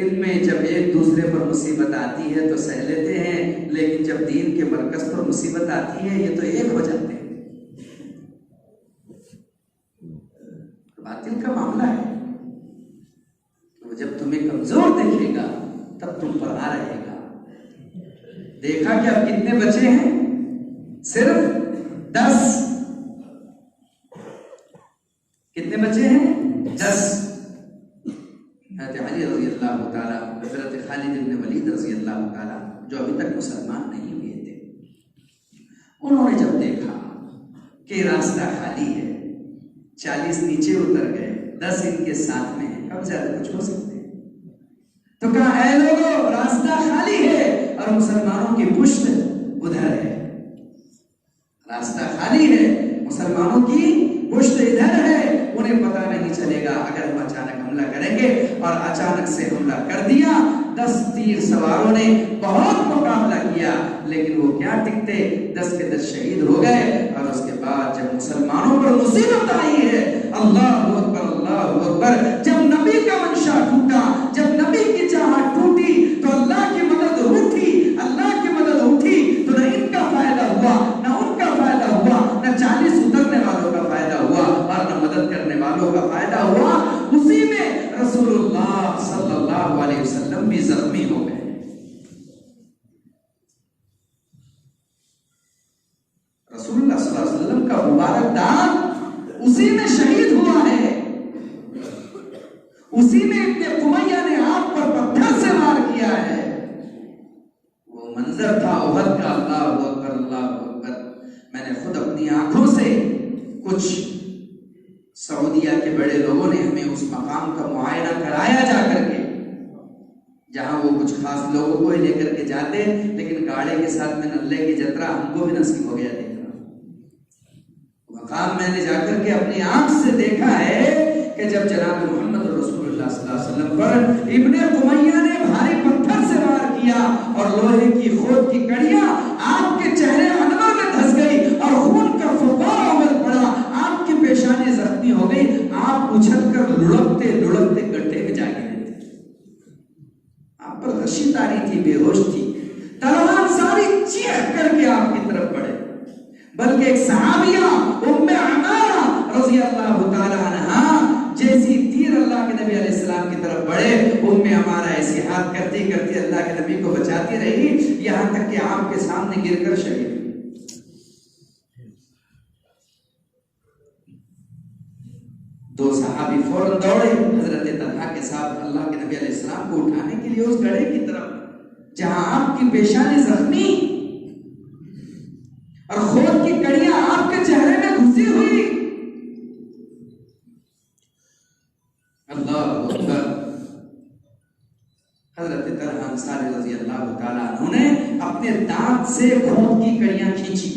इनमें जब एक दूसरे पर मुसीबत आती है तो सह लेते हैं, लेकिन जब दीन के मरकज पर मुसीबत आती है ये तो एक हो जाते हैं। बातिल का मामला है, तो जब तुम्हें कमजोर देखेगा तब तुम पर आ रहेगा। देखा कि अब कितने बचे हैं? सिर्फ 10। कितने बचे हैं? 10। हज़रत अली रज़ी अल्लाह ताला, हज़रत खालिद इब्न वलीद रज़ी अल्लाह ताला, जो अभी तक मुसलमान नहीं हुए थे, उन्होंने जब देखा कि रास्ता खाली है, 40 नीचे उतर गए, 10 इनके साथ में है, अब ज्यादा कुछ हो सकते हैं, तो कहा ऐ लोगों, रास्ता खाली है और मुसलमानों की पुष्ट उधर है। रास्ता खाली है, मुसलमानों की पुष्ट इधर है, उन्हें पता नहीं चलेगा अगर हम अचानक हमला करेंगे। और अचानक से हमला कर दिया। 10 तीर सवारों ने बहुत मुकाबला किया, लेकिन वो क्या टिकते, 10 के 10 शहीद हो गए। और उसके बाद जब मुसलमानों पर मुसीबत आई है, अल्लाहु अकबर अल्लाहु अकबर, जब नबी का मंशा टूटा, जब नबी की चाहत टूटी, तो अल्लाह की मदद उठी, अल्लाह की मदद उठी, तो न इनका फायदा हुआ, न उनका फायदा हुआ, न 40 उतरने वालों का फायदा हुआ और न मदद करने वालों का फायदा हुआ। उसी में रसूलुल्लाह सल्लल्लाहु अलैहि वसल्लम भी जख्मी हो गए। रसूलुल्लाह सल्लल्लाहु अलैहि वसल्लम का मुबारक दांत उसी में शहीद हुआ है। उसी में इब्ने उमय्या ने आंख पर पत्थर से वार किया है। वो मंजर था उहद का। अल्लाहु अकबर अल्लाहु अकबर। मैंने खुद अपनी आंखों से, कुछ सऊदिया के बड़े लोगों ने हमें उस मकाम का मुआयना कराया जाकर के, जहां वो कुछ खास लोगों को ही लेकर के जाते, लेकिन गाड़े के साथ में नल्ले की जतरा हमको भी नसीब हो गया देखना। मकाम मैंने जाकर के अपनी आंख से देखा है कि जब जनाब मोहम्मद रसूलुल्लाह सल्लल्लाहु अलैहि वसल्लम पर इब्ने उमय्या ने भारी पत्थर से वार किया और लोहे की खोद की कड़ियां आपके चेहरे अनवर में धंस गई और खून का फुव्वारा उमड़ पड़ा, आपकी पेशानी जख्मी हो गई, आप उछलकर लुढ़कते लुढ़कते गड्ढे में जा गिरे थे। आप पर रशी तारी थी, बेहोश थी। तलवार सारी चीख करके आपकी तरफ बढ़े, बल्कि एक सहाबिया उम्मे अमारा रज़ी अल्लाह ताला अन्हा जैसी तीर अल्लाह के नबी अलैहि सलाम की तरफ बढ़े, उम्मे अमारा ऐसी हाथ करती करती अल्लाह के नबी को बचाती रही, यहां तक कि आपके सामने गिरकर शहीद। दो सहाबी फौरन दौड़े हजरत तलहा के साथ अल्लाह के नबी अलैहि सलाम को उठाने के लिए उस गड्ढे की तरफ जहां आपकी पेशानी जख्मी और खोद की कड़ियां आपके चेहरे में घुसी हुई। अल्लाहु अकबर। हजरत तलहा अंसारी रज़ी अल्लाह ताला अन्हु ने अपने दांत से खून की कड़ियां खींची।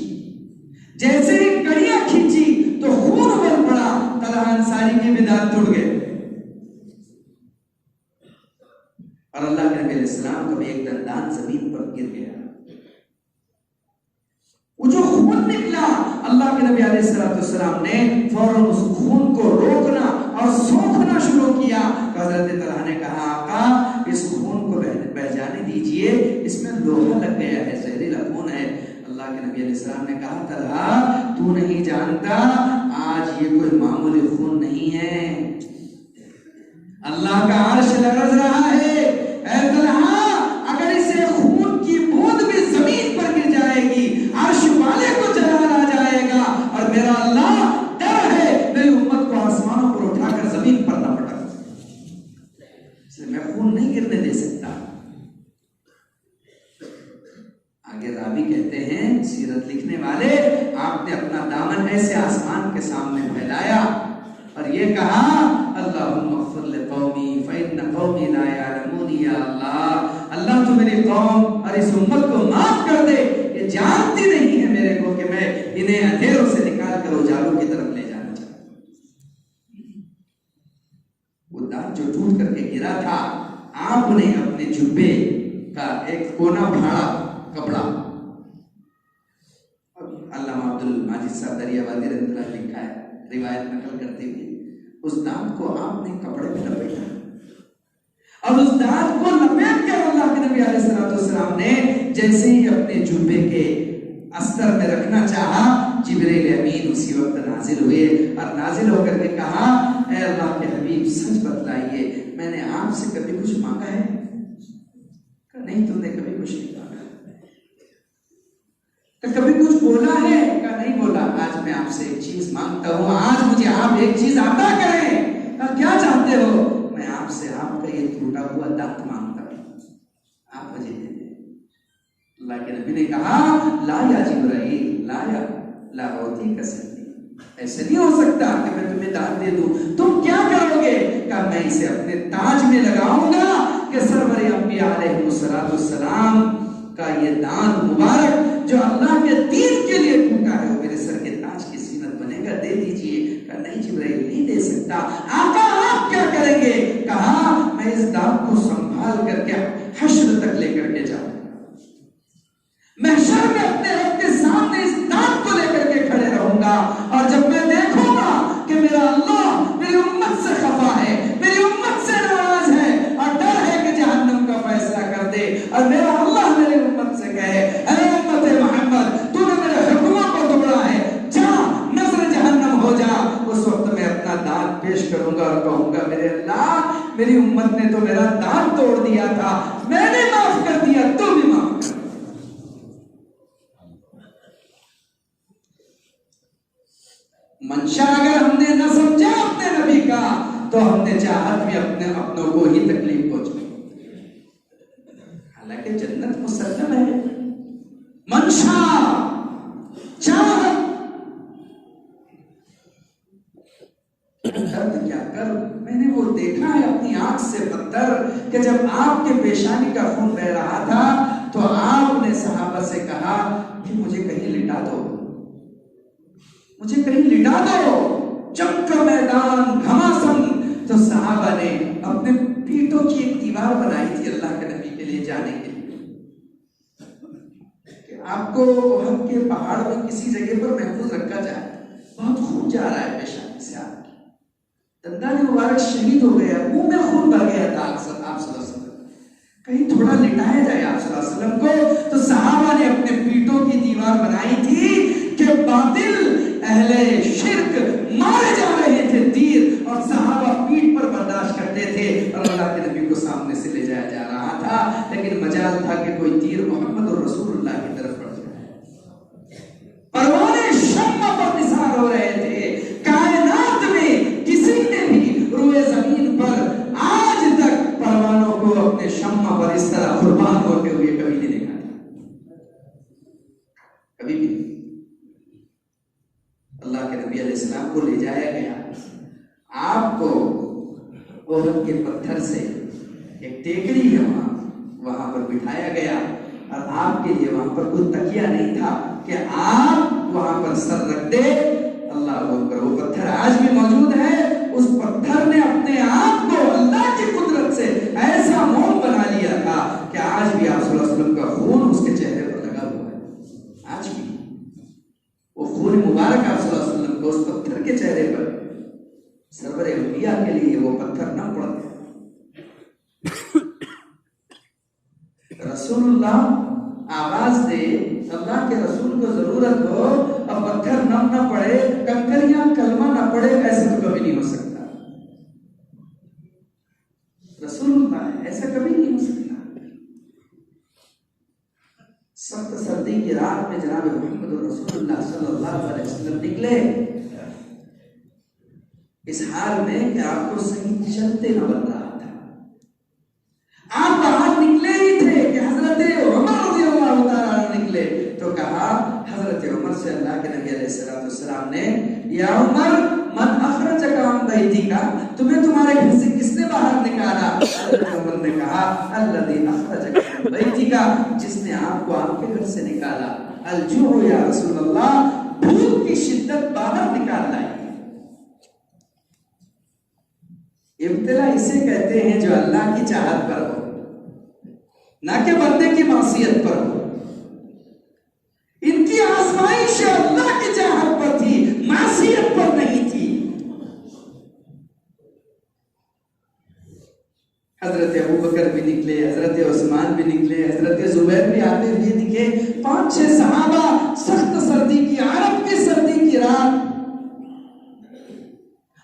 जैसे ही कड़ियां खींची तो खून उबल पड़ा, तलहा अंसारी के भी दांत टूट गए और अल्लाह के नबी अलैहि सलाम का भी एक दंदान जमीन पर गिर गया। वो जो खून निकला, अल्लाह के नबी अलैहिस्सलाम ने फौरन उस खून को रोकना और सोखना शुरू किया। हजरत तलहा ने कहा, आका इस खून को बह जाने दीजिए, इसमें लोहा लग गया है, जहरीला खून है। अल्लाह के नबी अलैहिस्सलाम ने कहा, तलहा तू नहीं जानता आज ये कोई मामूली खून नहीं है, अल्लाह का अर्श लरज़ रहा है। ऐ तलहा, अगर इसे खून की बूंद भी जमीन पर गिर जाएगी, अर्श वाले को जलाल आ जाएगा, और मेरा अल्लाह डर है मेरी उम्मत को आसमानों पर उठाकर जमीन पर न पटक, इसलिए मैं खून नहीं गिरने दे सकता। आगे रावी कहते हैं, सीरत लिखने वाले, आपने अपना दामन ऐसे आसमान के सामने फैलाया और ये कहा, अल्लाहुम्मा ग़फ़िर लिक़ौमी फ़इन्न क़ौमी ला यअलमून, या अल्लाह, अल्लाह तू मेरी कौम और इस उम्मत को माफ कर दे, ये जानती नहीं है मेरे को कि मैं इन्हें अंधेरों से निकाल कर उजालों की तरफ ले जाना चाहता हूं। वो दांत जो टूट करके गिरा था, आपने अपने जुब्बे का एक कोना फाड़ा कपड़ा, अल्लामा अब्दुल माजिद साहब दरियावादी रहमतुल्लाह लिखा है, रिवायत नकल करते हुए, उस दांत को आपने कपड़े में लपेटा और उस दांत को लपेट कर अल्लाह के नबी अलैहिस्सलाम ने जैसे ही अपने जुब्बे के अस्तर में रखना चाहा, जिब्रील अमीन उसी वक्त नाजिल हुए और नाजिल होकर के कहा, ऐ अल्लाह के हबीब सच बतलाइए, मैंने आपसे कभी कुछ मांगा है? नहीं, तुमने कभी कुछ नहीं मांगा। कभी कुछ बोला है? का नहीं बोला। आज मैं आपसे एक चीज मांगता हूँ, आज मुझे आप एक चीज अता करें। क्या चाहते हो? मैं आपसे आपका ये टूटा हुआ दांत मांगता हूँ, आप मुझे दे दें। अल्लाह के नबी ने कहा, ला या जिब्राइल, ला होती कसरती, ऐसे नहीं हो सकता कि मैं तुम्हें दांत दे दूं। तुम क्या करोगे? कहा, मैं इसे अपने ताज में लगाऊंगा कि सरवर अंबिया अलैहिस्सलाम का ये दांत मुबारक जो अल्लाह के दीन के लिए टूटा है, वो मेरे सर के ताज की जीनत बनेगा, दे दीजिए। कहा, नहीं जिब्राइल, नहीं दे सकता। आका, आप क्या करेंगे? कहा, मैं इस दांत को संभाल करके हश्र तक लेकर के जाऊंगा, महशर में अपने रब के सामने इस दांत को लेकर के खड़े रहूंगा, और जब मैं देखूंगा कि मेरा अल्लाह मेरी उम्मत से खफा है, मेरी उम्मत से नाराज है और डर है कि जहन्नम का फैसला कर दे, और मेरा अल्लाह मेरी उम्मत से कहे, ऐ उम्मत मोहम्मद, तूने मेरे हुक्मों को तोड़ा है, जा नजर जहन्नम हो जा। उस वक्त मैं अपना दांत पेश करूंगा और कहूंगा, मेरे अल्लाह, मेरी उम्मत ने तो मेरा दांत तोड़ दिया था, मैंने माफ कर दिया, तू भी माफ कर। मंशा अगर हमने न समझा अपने नबी का, तो हमने चाहत भी अपने अपनों को ही तकलीफ पहुंचाई। हालांकि जन्नत मुसल्लम है, मंशा चाहत, दर्द क्या कर, मैंने वो देखा है अपनी आंख से पत्थर कि जब आपके पेशानी का खून बह रहा था, तो आपने सहाबा से कहा कि मुझे कहीं लिटा दो, मुझे कहीं लिटा दो, जंग का मैदान घमासान। तो सहाबा ने अपने पीठों की एक दीवार बनाई थी अल्लाह के नबी के लिए जाने के लिए, कि आपको उहद के पहाड़ में किसी जगह पर महफूज रखा जाए, बहुत खून जा रहा है पेशानी से, आपकी दंदाने मुबारक शहीद हो गया, मुंह में खून भर गया था आप सल्लल्लाहु अलैहि वसल्लम, कहीं थोड़ा लिटाया जाए आप सल्लल्लाहु अलैहि वसल्लम को। तो सहाबा ने अपने पीठों की दीवार बनाई थी कि बातिल अहले शिर्क मारे जा रहे थे तीर, और सहाबा पीठ पर बर्दाश्त करते थे, और अल्लाह के नबी को सामने से ले जाया जा रहा था, लेकिन मजाल था कि कोई तीर मोहम्मद और रसूलुल्लाह की तरफ पड़ जाए। परवाने शम्मा पर निसार हो रहे थे, कायनात में किसी ने भी रुए जमीन पर आज तक परवानों को अपने शम्मा पर इस तरह कुर्बान होते हुए कभी नहीं देखा था, कभी भी। अल्लाह के नबी अलैहिस्सलाम को ले जाया गया, आपको ओहद के पत्थर से एक टेकड़ी है वहां पर बिठाया गया, और आपके लिए वहां पर कोई तकिया नहीं था कि आप वहां पर सर रख दे। अल्लाह अकबर, वो पत्थर आज भी मौजूद है। उस पत्थर ने अपने आप को अल्लाह की कुदरत से ऐसा मोम बना लिया था कि आज भी आप सल्लल्लाहु अलैहि वसल्लम का खून उसके चेहरे पर लगा हुआ है। आज भी वो खून मुबारक आप सल्लल्लाहु अलैहि वसल्लम को उस पत्थर के चेहरे पर, सरवर अंबिया के लिए वो पत्थर न पड़ते। रसूलुल्लाह आवाज दे, अल्लाह के रसूल को जरूरत हो, अब पत्थर नम ना पड़े, कंकरियां कलमा ना पड़े, ऐसा तो कभी नहीं हो सकता। रसूलुल्लाह है, ऐसा कभी नहीं हो सकता। सख्त सर्दी की रात में जनाब मोहम्मद रसूलुल्लाह सल्लल्लाहु अलैहि वसल्लम निकले, इस हाल में कि आपको सही चलते न बन रहा था। आप बाहर निकले ही थे कि हजरत उमर रज़ियल्लाहु ताला अन्हु निकले, तो कहा हजरत उमर से अल्लाह के नबी अलैहिस्सलाम ने, या उमर मन अखरजका अन बैतिका, तुम्हें तुम्हारे घर से किसने बाहर निकाला? हजरत उमर ने कहा अल्लज़ी अखरजका अन बैतिका, जिसने आपको आपके घर से निकाला। अल-जू या रसूलल्लाह, भूख की शिद्दत बाहर निकाल लाई। इब्तिला इसे कहते हैं जो अल्लाह की चाहत पर हो, ना कि बंदे की मासियत पर हो। इनकी आजमाइश अल्लाह की चाहत पर थी, मासियत पर नहीं थी। हजरत अबू बकर भी निकले, हजरत उस्मान भी निकले, हजरत जुबैर भी आते हुए दिखे। 5-6 सहाबा, सख्त सर्दी की, अरब की सर्दी की रात,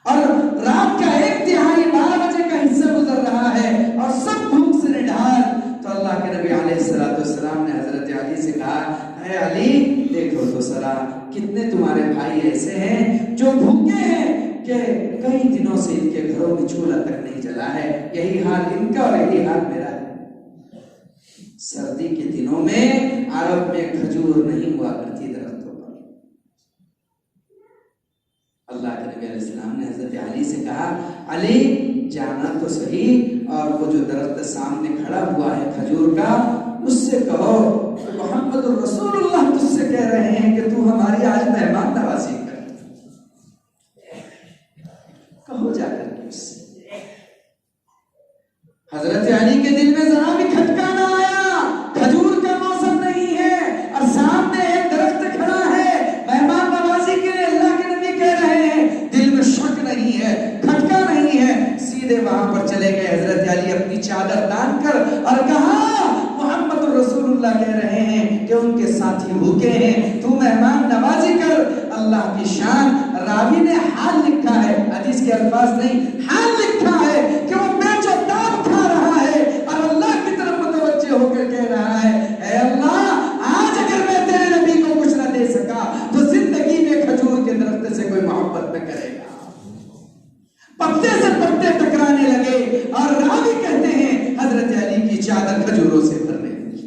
और रात का 1/3 12 बजे का हिस्सा गुजर रहा है और सब भूख से निढाल। तो अल्लाह के नबी अलैहिस्सलाम ने हजरत अली से कहा, है अली, देखो तो सरा कितने तुम्हारे भाई ऐसे हैं जो भूखे हैं कि कई दिनों से इनके घरों में चूल्हा तक नहीं जला है। यही हाल इनका और यही हाल मेरा है। सर्दी के दिनों में अरब में खजूर नहीं हुआ करती दरख्तों पर। अल्लाह के नबी अलैहिस्सलाम ने हजरत अली से कहा, अली जाना तो सही, और वो जो दरख्त सामने खड़ा हुआ है खजूर का, उससे कहो मोहम्मद रसूलुल्लाह तुझसे कह रहे हैं कि तू हमारी आज मेहमान नवाजी कर। कहो जाकर के उससे। हजरत अली के दिल में जरा भी खटका ना आया। खजूर का मौसम नहीं है और सामने एक दरख्त खड़ा है, मेहमान नवाजी के लिए अल्लाह के नबी कह रहे हैं। दिल में शक नहीं है, खटका नहीं है। सीधे वहां पर चले गए हजरत अली अपनी चादर तान कर और कहा, मोहम्मद रसूलुल्लाह कह रहे हैं कि उनके साथी भूखे हैं, तू मेहमान नवाजी कर। अल्लाह की शान, रावी ने हाल लिखा है, हदीस के अल्फाज नहीं, हाल लिखा है कि वो बेचो दाब खा रहा है और अल्लाह की तरफ मुतवज्जे होकर कह रहा है, ऐ अल्लाह, आज अगर मैं तेरे नबी को कुछ ना दे सका तो जिंदगी में खजूर के दरख्त से कोई मोहब्बत न करेगा। पत्ते से पत्ते टकराने लगे और रावी कहते हैं हजरत अली की चादर खजूरों से भरने लगी।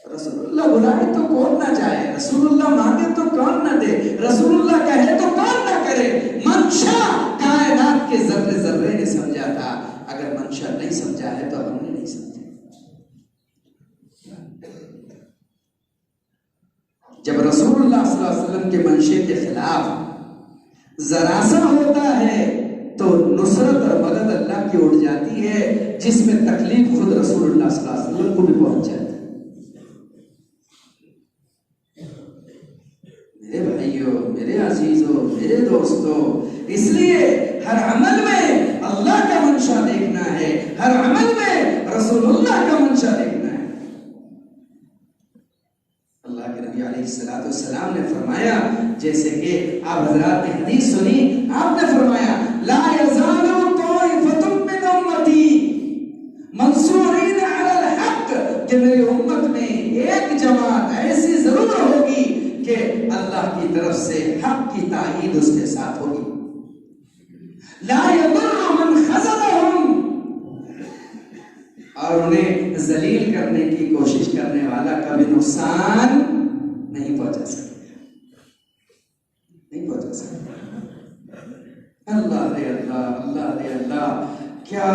रसूलुल्लाह बुलाए तो कौन ना जाए, रसूलुल्लाह मांगे तो कौन ना दे, रसूलुल्लाह कहे तो कौन ना करे। मंशा कायनात के जर्रे जर्रे ने समझा था, अगर मंशा नहीं समझा है तो हमने नहीं समझा। जब रसूलुल्लाह सल्लल्लाहु अलैहि वसल्लम के मंशे के खिलाफ जरा सा होता है तो नुसरत और मदद अल्लाह की उड़ जाती है, जिसमें तकलीफ खुद रसूलुल्लाह सल्लल्लाहु अलैहि वसल्लम को भी पहुंच जाती है। मेरे भाइयों, मेरे अजीजों, मेरे दोस्तों, इसलिए हर अमल में अल्लाह का मंशा देखना है, हर अमल में रसूलुल्लाह का मंशा देखना है। अल्लाह के नबी अलैहिस्सलाम ने फरमाया, जैसे कि आप हजरात ने हदीस सुनी, आपने फरमाया, ला यज़ालु ताइफतुम मिन उम्मती मंसूरीन अलल हक, कि मेरी उम्मत में एक जमात ऐसी जरूर होगी कि अल्लाह की तरफ से हक की ताईद उसके साथ होगी। ला यदुर्रु मन खज़लहुम, और उन्हें जलील करने की कोशिश करने वाला कभी नुकसान नहीं पहुंचा सकता, नहीं पहुंचा सकता। अल्लाह रे अल्लाह, अल्लाह रे अल्लाह, क्या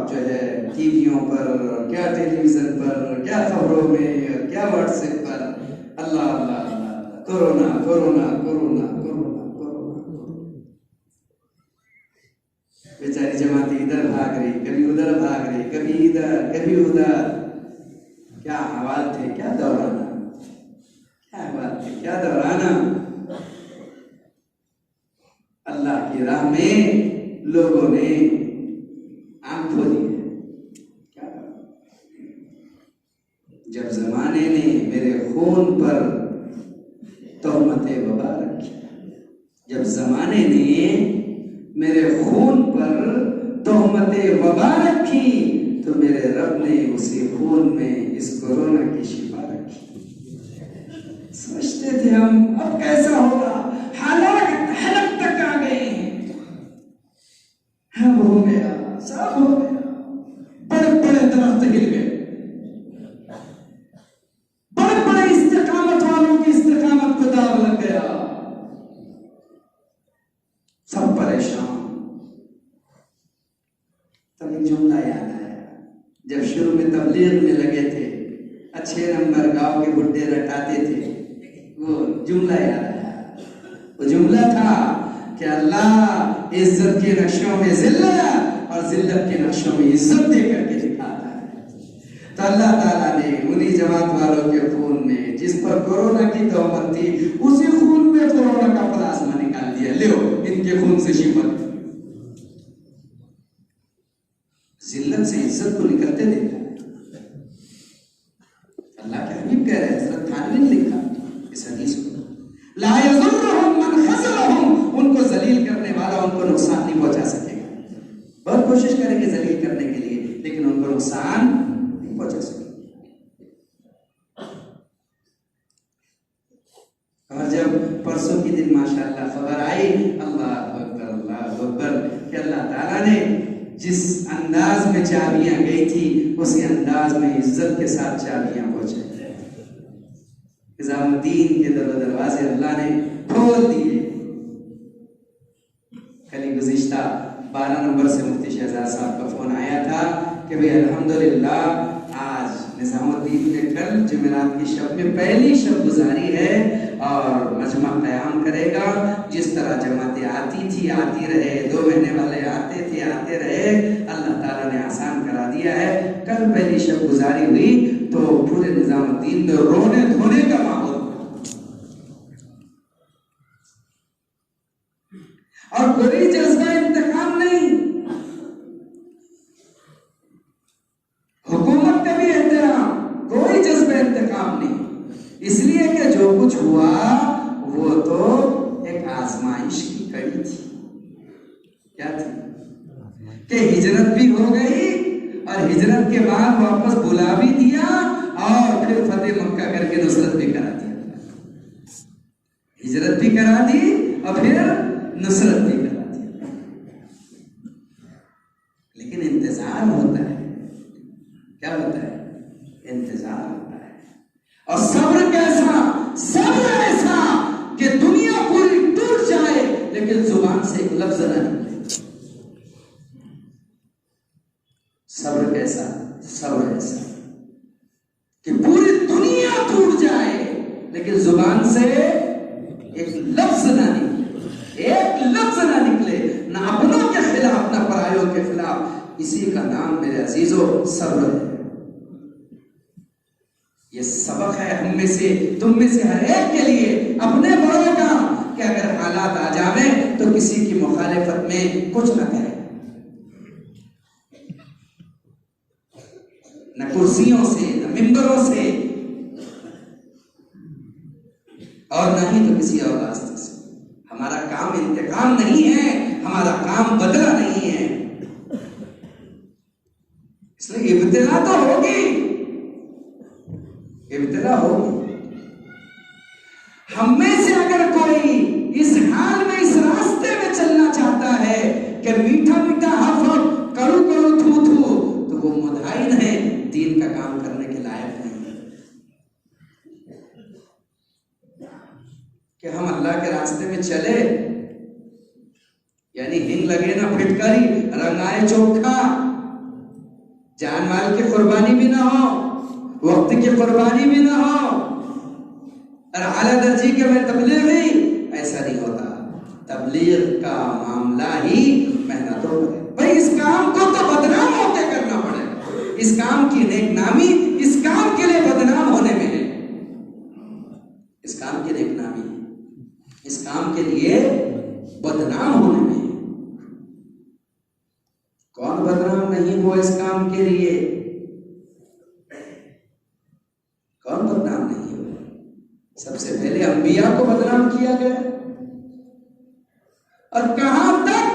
जो है टीवियों पर, क्या टेलीविजन पर, क्या खबरों में, क्या व्हाट्सएप पर, Allah Allah Allah, corona corona corona corona corona. बेचारी जमाती इधर भाग रही, कभी उधर भाग रही, कभी इधर कभी उधर। क्या हवाल थे, क्या दौराना, क्या बात है, क्या दौराना। अल्लाह की राह में लोगों ने आंख खोली है। क्या जब जमाने ने मेरे खून पर तोहमते वबा रखी, जब जमाने ने मेरे खून पर तोहमते वबा रखी, तो मेरे रब ने उसी खून में इस कोरोना की शिफा रखी। सोचते थे हम अब कैसा होगा, हालत तक आ गए हैं, अब हो गया, सब हो गया। बड़े बड़े दरख्त गिर गए, बड़े बड़े इस्तिकामत वालों की इस्तिकामत को दाग लग गया, सब परेशान। तब एक जुमला याद आया, जब शुरू में तबलीग में लगे थे, अच्छे नंबर गांव के बुड्ढे रटाते थे, वो जुमला याद आया। वो जुमला था कि अल्लाह इज्जत के नक्शों में जिल्लत और जिल्लत के नक्शों में इज्जत दे करके दिखाता है। तो अल्लाह ताला ने उन्हीं जमात वालों के खून में, जिस पर कोरोना की तोहमत थी, उसी खून में कोरोना का प्लाज्मा निकाल दिया। लो इनके खून से शिफा। जिल्लत से इज्जत को निकलते देता है। अल्लाह के हबीब कह रहे हैं, हज़रत थानवी ने लिखा इस हदीस को, ला यज़ुर्रुहुम मन खज़लहुम, उनको जलील करने वाला उनको नुकसान नहीं पहुंचा सकेगा। बहुत कोशिश करेंगे जलील करने के लिए, लेकिन उनको नुकसान नहीं पहुंचा सकेगा। और जब परसों के दिन माशाअल्लाह खबर आई, अल्लाह अकबर, कि अल्लाह ताला ने जिस अंदाज में चाबियां गई थी, उसी अंदाज में इज्जत के साथ चाबियां पहुंचे। निजामुद्दीन के दरवाजे अल्लाह ने खोल दिए। कल गुज़िश्ता 12 नंबर से मुफ्ती शहजाद साहब का फोन आया था कि भाई अल्हम्दुलिल्लाह आज निजामुद्दीन में कल जुमेरात की शब में पहली शब गुजारी है और मजमा क़याम करेगा। जिस तरह जमातें आती थी, आती रहे, 2 महीने वाले आते थे, आते रहे, अल्लाह ताला ने आसान करा दिया है। कल पहली शब गुजारी हुई तो पूरे निजामुद्दीन में रोने धोने का माहौल, और कोई जज्बा इंतकाम नहीं, हुकूमत का भी एहतराम, कोई जज्बा इंतकाम नहीं। इसलिए कि जो कुछ हुआ वो तो एक आजमाइश की कड़ी थी। क्या थी? कि हिजरत भी हो गई और हिजरत के बाद वापस बुला भी दिया और फिर फतेह मक्का करके नुसरत भी करा दिया। हिजरत भी करा दी और फिर नुसरत भी करा दिया। लेकिन इंतजार होता है, क्या होता है? इंतजार होता है। और सब्र कैसा? सब्र ऐसा कि दुनिया पूरी टूट जाए लेकिन जुबान से एक लफ्ज ना निकले। सब्र कैसा? सब्र ऐसा कि पूरी दुनिया टूट जाए लेकिन जुबान से एक लफ्ज ना निकले, एक लफ्ज ना निकले, ना अपनों के खिलाफ ना परायों के खिलाफ। इसी का नाम मेरे अजीजों सब्र है। ये सबक है हम में से, तुम में से हर एक के लिए, अपने बड़ों का, कि अगर हालात आ जावे तो किसी की मुखालिफत में कुछ ना करें, न कुर्सियों से, न मिंबरों से, और न ही तो किसी और रास्ते से। हमारा काम इंतकाम नहीं है, हमारा काम बदला नहीं है। इसलिए इब्तिला तो होगी, इब्तिला होगी। हम में से अगर कोई इस हाल में, इस रास्ते में चलना चाहता है कि मीठा मीठा हफ हफ, कड़ू कड़ू थू थू, तो वो मुदाहिन है, दीन का काम करने के लायक नहीं है। कि हम अल्लाह के रास्ते में चले, यानी हिंग लगे ना फिटकरी, रंगाए चोखा, जान माल की कुर्बानी भी ना हो, वक्त की कुर्बानी भी ना हो, और आला दर्जी के में तबलीग ही, ऐसा नहीं होता। तबलीग का मामला ही मेहनतों पर है। भाई इस काम को तो बदनाम होकर करना पड़ेगा। इस काम की नेक नामी इस काम के लिए बदनाम होने में है। इस काम की नेक नामी इस काम के लिए बदनाम होने में है। कौन बदनाम नहीं हुआ इस काम के लिए? अंबिया को बदनाम किया गया, और कहां तक?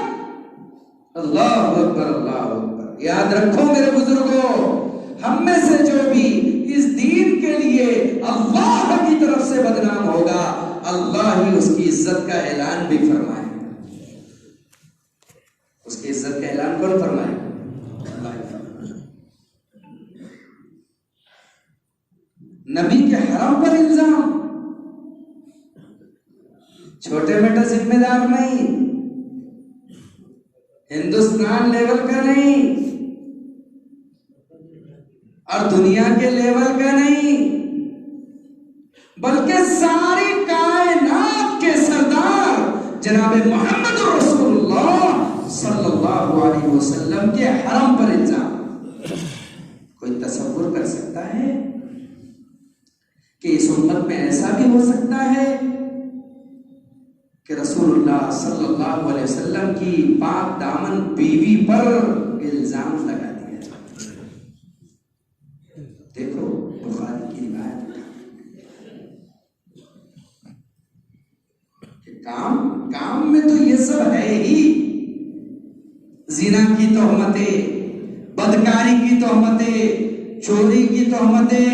अल्लाह अकबर, अल्लाह अकबर। याद रखो मेरे बुजुर्गों, हम में से जो भी इस दीन के लिए अल्लाह की तरफ से बदनाम होगा, अल्लाह ही उसकी इज्जत का ऐलान भी फरमाएगा। उसकी इज्जत का ऐलान कौन फरमाएगा? अल्लाह ही फरमाएगा। नबी के हरम पर इल्जाम छोटे मोटे जिम्मेदार नहीं, हिंदुस्तान लेवल का नहीं और दुनिया के लेवल का नहीं, बल्कि सारी कायनात के सरदार जनाब मोहम्मद रसूलुल्लाह सल्लल्लाहु अलैहि वसल्लम के हरम पर इल्जाम। कोई तसव्वुर कर सकता है कि इस उम्मत में ऐसा भी हो सकता है कि रसूलुल्लाह सल्लल्लाहु अलैहि वसल्लम की पाक दामन बीवी पर इल्जाम लगा दिया जाए? देखो बुखारी की रिवायत कि काम में तो ये सब है ही, जिना की तोहमतें, बदकारी की तोहमतें, चोरी की तोहमतें,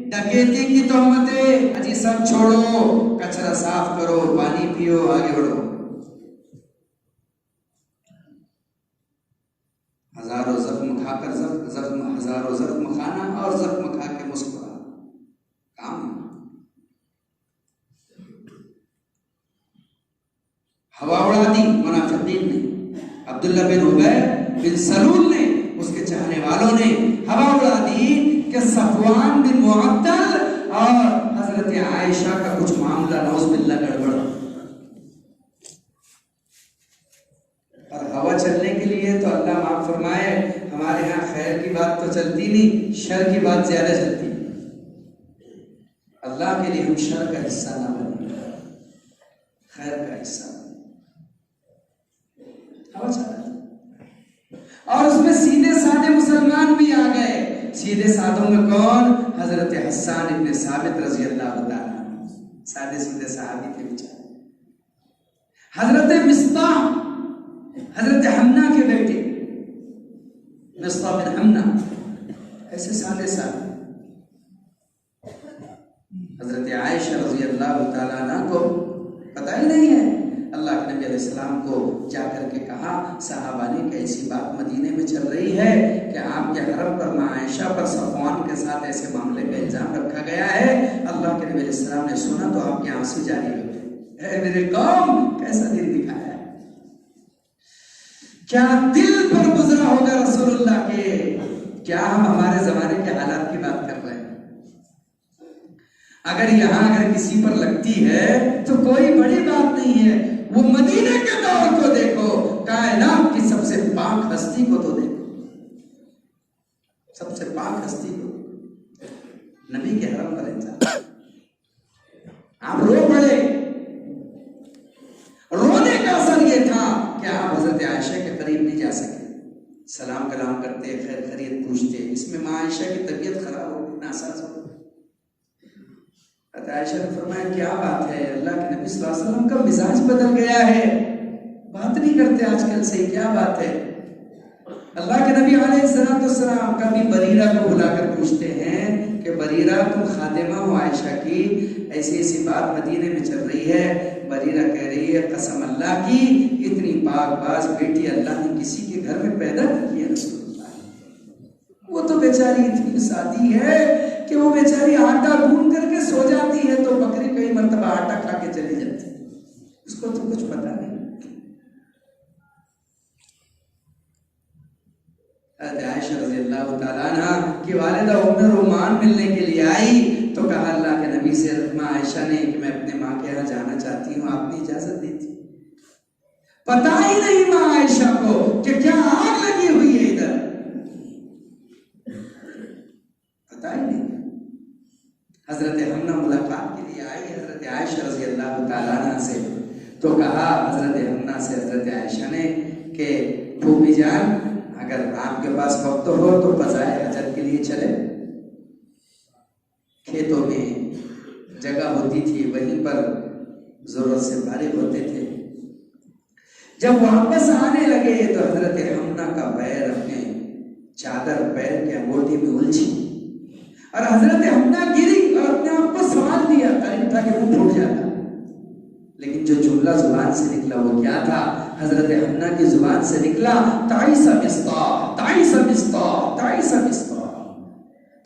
डकैती की तोहमतें, अजी सब छोड़ो, कचरा साफ करो, पानी पियो, आगे बढ़ो। हजारों जख्म खाकर हजारों जख्म खाना और जख्म खा के मुस्कुरा, काम। हवा उड़ा दी मुनाफिकीन ने, अब्दुल्ला बिन उबय बिन सलूल ने, उसके चाहने वालों ने हवा उड़ा दी कि सफवान बिन मुअत्तल और हजरत आयशा का कुछ मामला नौज़ुबिल्लाह गड़बड़। और हवा चलने के लिए तो अल्लाह माफ फरमाए, हमारे यहाँ खैर की बात तो चलती नहीं, शर की बात ज्यादा चलती। अल्लाह के लिए हम शर का हिस्सा ना बने, खैर का हिस्सा बने। हवा चला और उसमें सीधे साधे मुसलमान भी आ गए। सीधे साधों में कौन? हजरत हस्सान इब्न साबित रजी अल्लाह ताला, सादे सीधे सहाबी थे बेचारे। हजरत मिस्ताह, हजरत हमना के बेटे मिस्ताह बिन हमना, ऐसे सादे साहब। हजरत आयशा रजी अल्लाह ताला अन्हा को पता ही नहीं है। अल्लाह के नबी अलैहिस्सलाम को जाकर के कहा, सहाबा ने कि ऐसी बात मदीने में चल रही है कि आपके हरम पर मां आयशा पर सफवान के साथ ऐसे मामले का इल्जाम रखा गया है। अल्लाह के नबी अलैहिस्सलाम ने सुना तो आपके आंसू जारी हो गए। मेरे कौम, कैसा दिल दिखाया है, क्या दिल पर गुजरा होगा रसूलुल्लाह के। क्या हम हमारे जमाने के हालात की बात कर रहे हैं? अगर किसी पर लगती है तो कोई बड़ी बात नहीं है। वो मदीने के दौर को देखो, कायनात की सबसे पाक हस्ती को तो देखो, सबसे पाक हस्ती को, नबी के हरम पर इंसान। आप रो पड़े। रोने का असर ये था कि आप हजरत आयशा के करीब नहीं जा सके, सलाम कलाम करते, खैर खैरियत पूछते। इसमें मां आयशा की तबीयत खराब हो गई, नासाज हो गई। आयशा ने फरमाया, क्या बात है, अल्लाह के नबी सल्लल्लाहु अलैहि वसल्लम का मिजाज बदल गया है, बात नहीं करते आजकल से, क्या बात है? अल्लाह के नबी अलैहिस्सलाम कभी बरीरा को बुलाकर पूछते हैं कि बरीरा, तुम खातिमा हो आयशा की, ऐसी ऐसी बात मदीने में चल रही है। बरीरा कह रही है, कसम अल्लाह की, इतनी पाकबाज बेटी अल्लाह ने किसी के घर में पैदा नहीं किया रसूलुल्लाह। वो तो बेचारी इतनी सादी है कि वो बेचारी आटा गूंद करके सो जाती है तो बकरी कई मर्तबा आटा खा के चली जाती है, उसको तो कुछ पता नहीं। आयशा रज़ी अल्लाह ताला अन्हा की वालिदा उम्मे रुमान मिलने के लिए आई तो कहा अल्लाह के नबी से, मां आयशा ने, कि मैं अपने माँ के यहाँ जाना चाहती हूँ, आपने इजाजत दी थी। पता ही नहीं मां आयशा को कि क्या आग लगी हुई है इधर, पता ही नहीं। हजरत हमना मुलाकात के लिए आई हजरत आयशा रज़ी अल्लाह ताला अन्हा से, तो कहा हजरत हमना से हजरत आयशा ने कि फूफी जान, अगर आपके पास वक्त हो तो क़ज़ाए हजत के लिए चले, खेतों में जगह हो होती थी, वहीं पर जरूरत से फारिग होते थे। जब वापस आने लगे तो हजरत हमना का पैर अपने चादर पैर के अंगूठे में उलझी और हजरत हमना गिरी और अपने आप को संभाल दिया। करीब था कि मुंह फूट जाता, लेकिन जो जुमला जुबान से निकला वो क्या था? हजरत हमना की जुबान से निकला ताइसा मिस्ता, ताइसा मिस्ता, ताइसा मिस्ता।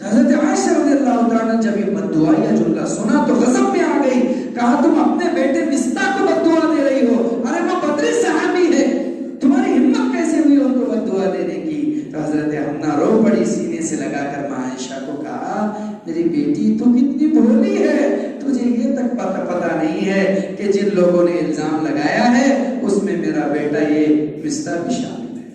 हजरत आयशा रज़ियल्लाहु ताला जब ये बद्दुआ या जुमला सुना तो गज़ब में आ गई। कहा तुम अपने बेटे मिस्ता को बद्दुआ दे रही हो? अरे वो बदरी सहाबी है, तुम्हारी हिम्मत कैसे हुई उनको बद्दुआ देने की? तो हजरत हमना रो पड़ी, सीने से लगाकर मां आयशा को कहा मेरी बेटी तू कितनी भोली है, तुझे ये तक पता नहीं है कि जिन लोगों ने इल्जाम लगाया है उसमें मेरा बेटा ये मिस्ता भी शामिल है।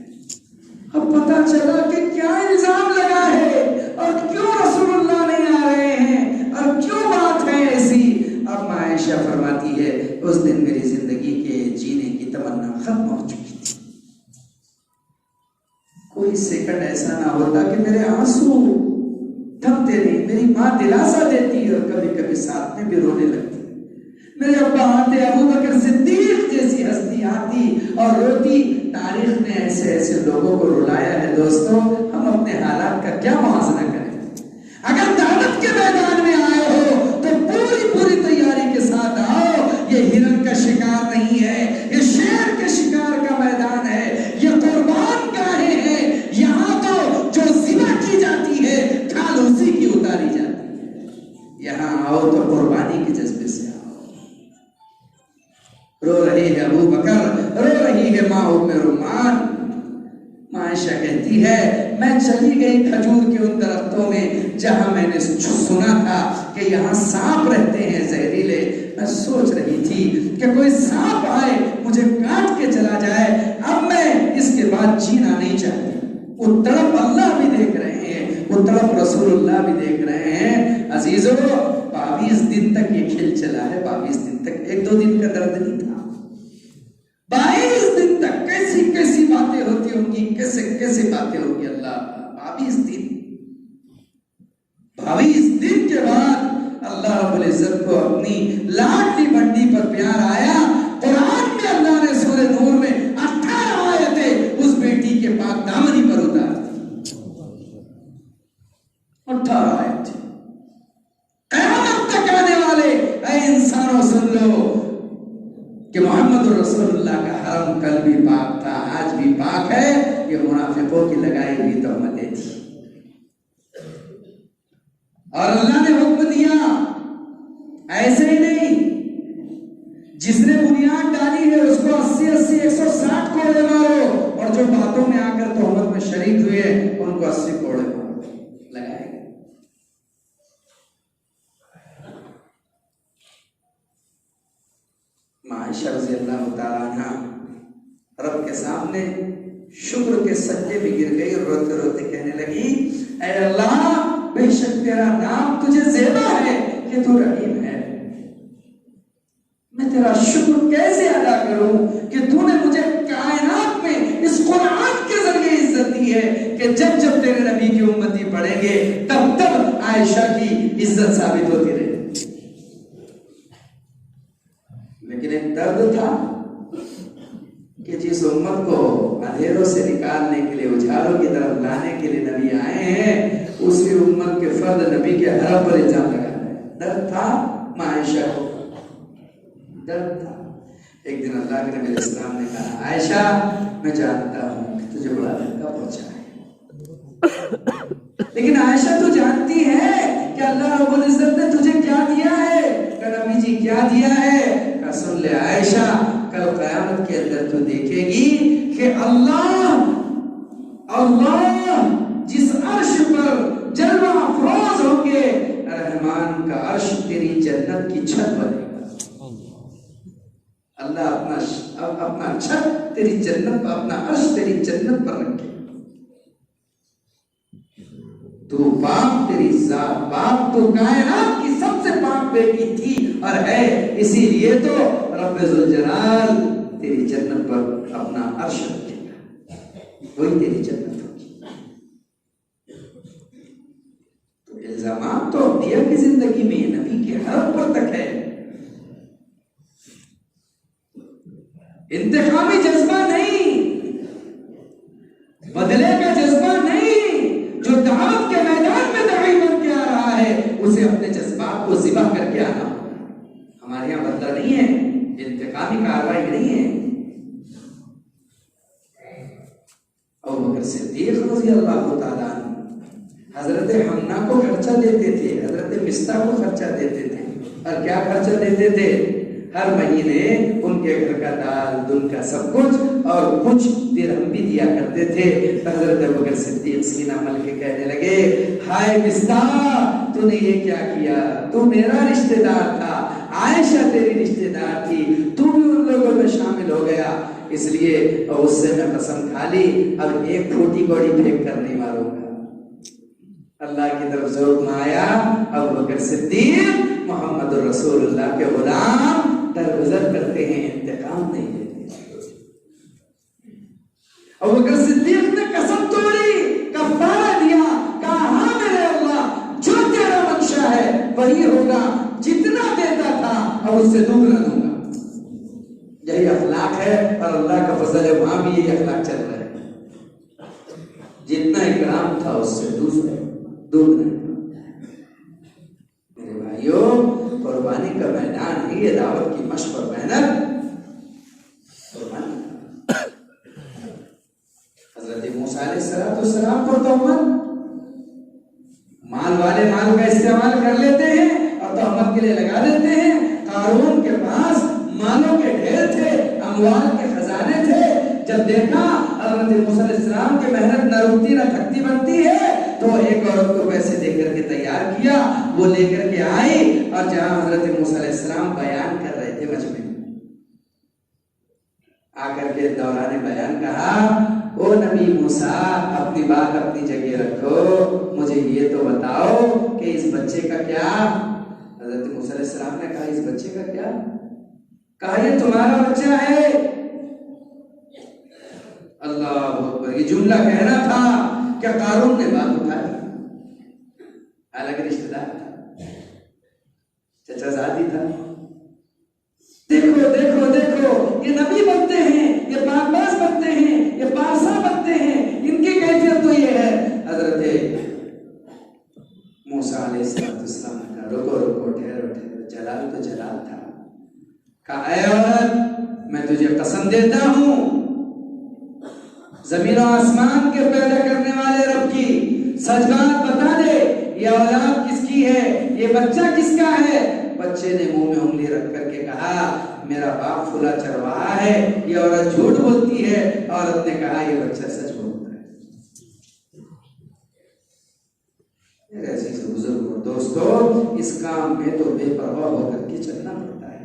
अब पता चला कि क्या इल्जाम लगा है और क्यों रसूलुल्लाह नहीं आ रहे हैं और क्यों बात है ऐसी। अब मां आयशा फरमाती है उस दिन मेरी जिंदगी के जीने की तमन्ना खत्म हो चुकी थी। कोई सेकंड ऐसा ना होता कि मेरे आंसू थमते नहीं। मेरी माँ दिलासा देती और कभी कभी साथ में भी रोने लगती। मेरे अब्बा आते, अबू बकर सिद्दीक जैसी हस्ती आती और रोती। तारीख ने ऐसे ऐसे लोगों को रुलाया है दोस्तों, हम अपने हालात का क्या मुआवजा करें। अगर दावत के मैदान में आए हो तो पूरी पूरी तैयारी के साथ आओ। ये हिरन का शिकार नहीं है, ये शेर के शिकार का मैदान है, ये कुर्बान गाहें हैं। यहाँ तो जो ज़िबा की जाती है खाल उसी की उतारी जाती है। यहाँ आओ तो कुर्बानी के जज्बे से आओ। रो रही है अबू बकर, रो रही है माँ उम्मे रुमान। माँ आयशा कहती है मैं चली गई खजूर के उन दरख्तों में जहां मैंने सुना था कि यहाँ सांप रहते हैं जहरीले। मैं सोच रही थी कि कोई सांप आए मुझे काट के चला जाए। अब मैं इसके बाद जीना नहीं चाहती। वो तरफ अल्लाह भी देख रहे हैं, वो तरफ रसूलुल्लाह भी देख रहे हैं। अजीजों 22 दिन तक ये खेल चला है। 22 दिन तक, 1-2 दिन का दर्द नहीं था। 22 दिन तक कैसी कैसी बातें होती होंगी, कैसे कैसे बातें होंगी। अल्लाह 22 दिन, 22 दिन के बाद अल्लाह रब्बुल इज्जत को अपनी लाडली बंडी पर प्यार आया। कुरान में अल्लाह ने सूरह नूर में 18 आयतें उस बेटी के पाक दामनी पर उतार दी। 18 आयतें। क़यामत तक आने वाले ऐ इंसानों सुन लो कि मोहम्मद रसूलुल्लाह का हरम कल भी पाक था, आज भी पाक है। ये मुनाफिकों की लगाई हुई तहमतें थी और अल्लाह ने हुक्म दिया ऐसे ही नहीं, जिसने बुनियाद डाली है उसको 80-80 160 कोड़े मारो और जो बातों में आकर तहमत में शरीक हुए उनको 80 कोड़े मारो। लगाए मां आयशा रज़ियल्लाहु ताला अन्हा रब के सामने शुक्र के सज्जे में गिर गई और रोते रोते कहने लगी ऐ अल्लाह बेशक तेरा नाम तुझे ज़ेबा है कि तू रहीम है। मैं तेरा शुक्र कैसे अदा करूं कि तूने मुझे कायनात में इस कुरान के जरिए इज्जत दी है कि जब जब तेरे नबी की उम्मती पढ़ेंगे तब तब आयशा की इज्जत साबित होती रहे। लेकिन एक दर्द था कि जिस उम्मत को अंधेरों से निकालने के लिए, उजालों की तरफ लाने के लिए नबी आए हैं, उसी उम्मत के फर्द नबी के हरम पर इल्जाम लगा रहे हैं। दर्द था मां आयशा को, दर्द था। एक दिन अल्लाह के नबी इस्लाम ने कहा आयशा मैं जानता हूं कि तुझे बड़ा धक्का पहुंचा है, लेकिन आयशा तू जानती है कि अल्लाह रब्बुल इज्जत ने तुझे क्या दिया है? नबी जी क्या दिया है? सुन ले आयशा, कल क़यामत के अंदर तू देखेगी कि अल्लाह जिस अर्श पर जलवा अफरोज होंगे, रहमान का अर्श तेरी जन्नत की छत बनेगा। अल्लाह अपना छत तेरी जन्नत पर, अपना अर्श तेरी जन्नत पर रखे। तू पाक, तेरी जात पाक, तू कायनात की सबसे पाक बेटी थी और है, इसीलिए तो रब्बे ज़ुल जलाल तेरी जन्नत पर अपना अर्श रखेगा, वही तेरी जन्नत होगी। तो इल्जामात तो अंबिया की जिंदगी में, नबी के हर पर तक है। इंतकामी जज्बा नहीं, बदले का जज्बा नहीं। जो दावत के मैदान में दाई बन के आ रहा है उसे अपने जज्बात को ज़िबा करके आना। हमारे यहाँ बदला नहीं है, इंतकामी कार्रवाई नहीं है। अबू बकर सिद्दीक रज़ी अल्लाह तआला हजरत हन्ना को खर्चा देते थे, हजरत मिस्ता को खर्चा देते थे। और क्या खर्चा देते थे? हर महीने उनके घर का दाल दूध का सब कुछ और कुछ दिरहम भी दिया करते थे। हजरत अबू बकर सिद्दीक सीना मल के कहने लगे, हाय मिस्ता, तूने ये क्या किया? तू मेरा रिश्तेदार था, आयशा तेरी रिश्तेदार थी, तू भी उन लोगों में शामिल हो गया, इसलिए उससे मैं कसम खा ली, अब एक फूटी कौड़ी फेंक कर नहीं मारूंगा। अल्लाह की तरफ से हुक्म आया, अबू बकर सिद्दीक मोहम्मद रसूलुल्लाह के गुलाम दरगुजर करते हैं, इंतकाम नहीं लेते। अबू बकर सिद्दीक ने कसम तोड़ी, कफारा दिया, कहा हाँ मेरे अल्लाह, जो तेरा मंशा है वही होगा, जितना देता था अब उससे दुगना दूंगा। यही अखलाक है और अल्लाह का फजल है, वहां भी यही अखलाक चल रहा है। जितना इकराम था उससे दूसरे दुगना। मेरे भाइयों, कुर्बानी का मैदान ही है, दावत की मशक और मेहनत कुर्बानी। हजरत मूसा अलैहिस्सलाम को तोहमत, माल वाले माल का इस्तेमाल कर लेते हैं और तोहमत के लिए लगा देते हैं। कारून के पास मालों के ढेर थे, अमवाल के खजाने थे। जब देखा हजरत मूसा अलैहिस्सलाम की मेहनत न रुकती न थकती बनती है, तो एक औरत को पैसे देकर के तैयार किया, वो लेकर के आई और जहां हजरत मूसा अलैहिस्सलाम बयान कर रहे थे मजमे में, आकर के दौरान बयान कहा, ओ नबी मूसा, अपनी बात अपनी जगह रखो, मुझे ये तो बताओ कि इस बच्चे का क्या? हजरत मूसा अलैहिस्सलाम ने कहा, इस बच्चे का क्या? कहा, ये तुम्हारा बच्चा है। अल्लाह अकबर, ये जुमला कहना था क्या कारून ने बात उठाई? हालांकि रिश्तेदार था, चचाजादी था। देखो देखो देखो, ये नबी बनते हैं, ये बागबाज बनते हैं, ये बादशाह बनते हैं, इनकी कैफियत तो ये है। हजरत मूसा अलैहिस्सलाम ने कहा, रुको रुको, ठहरो ठहरो, जलाल तो जलाल था। कहा, ऐ औरत, मैं तुझे कसम देता हूं जमीन और आसमान के पैदा करने वाले रब की, सच बात बता दे, ये औलाद किसकी है? ये बच्चा किसका है? बच्चे ने मुंह में उंगली रख करके कहा, मेरा बाप फुला चरवाहा है। ये औरत झूठ बोलती है। औरत ने कहा, ये बच्चा सच बोलता है। ऐसे बुजुर्ग और दोस्तों, इस काम में तो बेपरवाह होकर के चलना पड़ता है।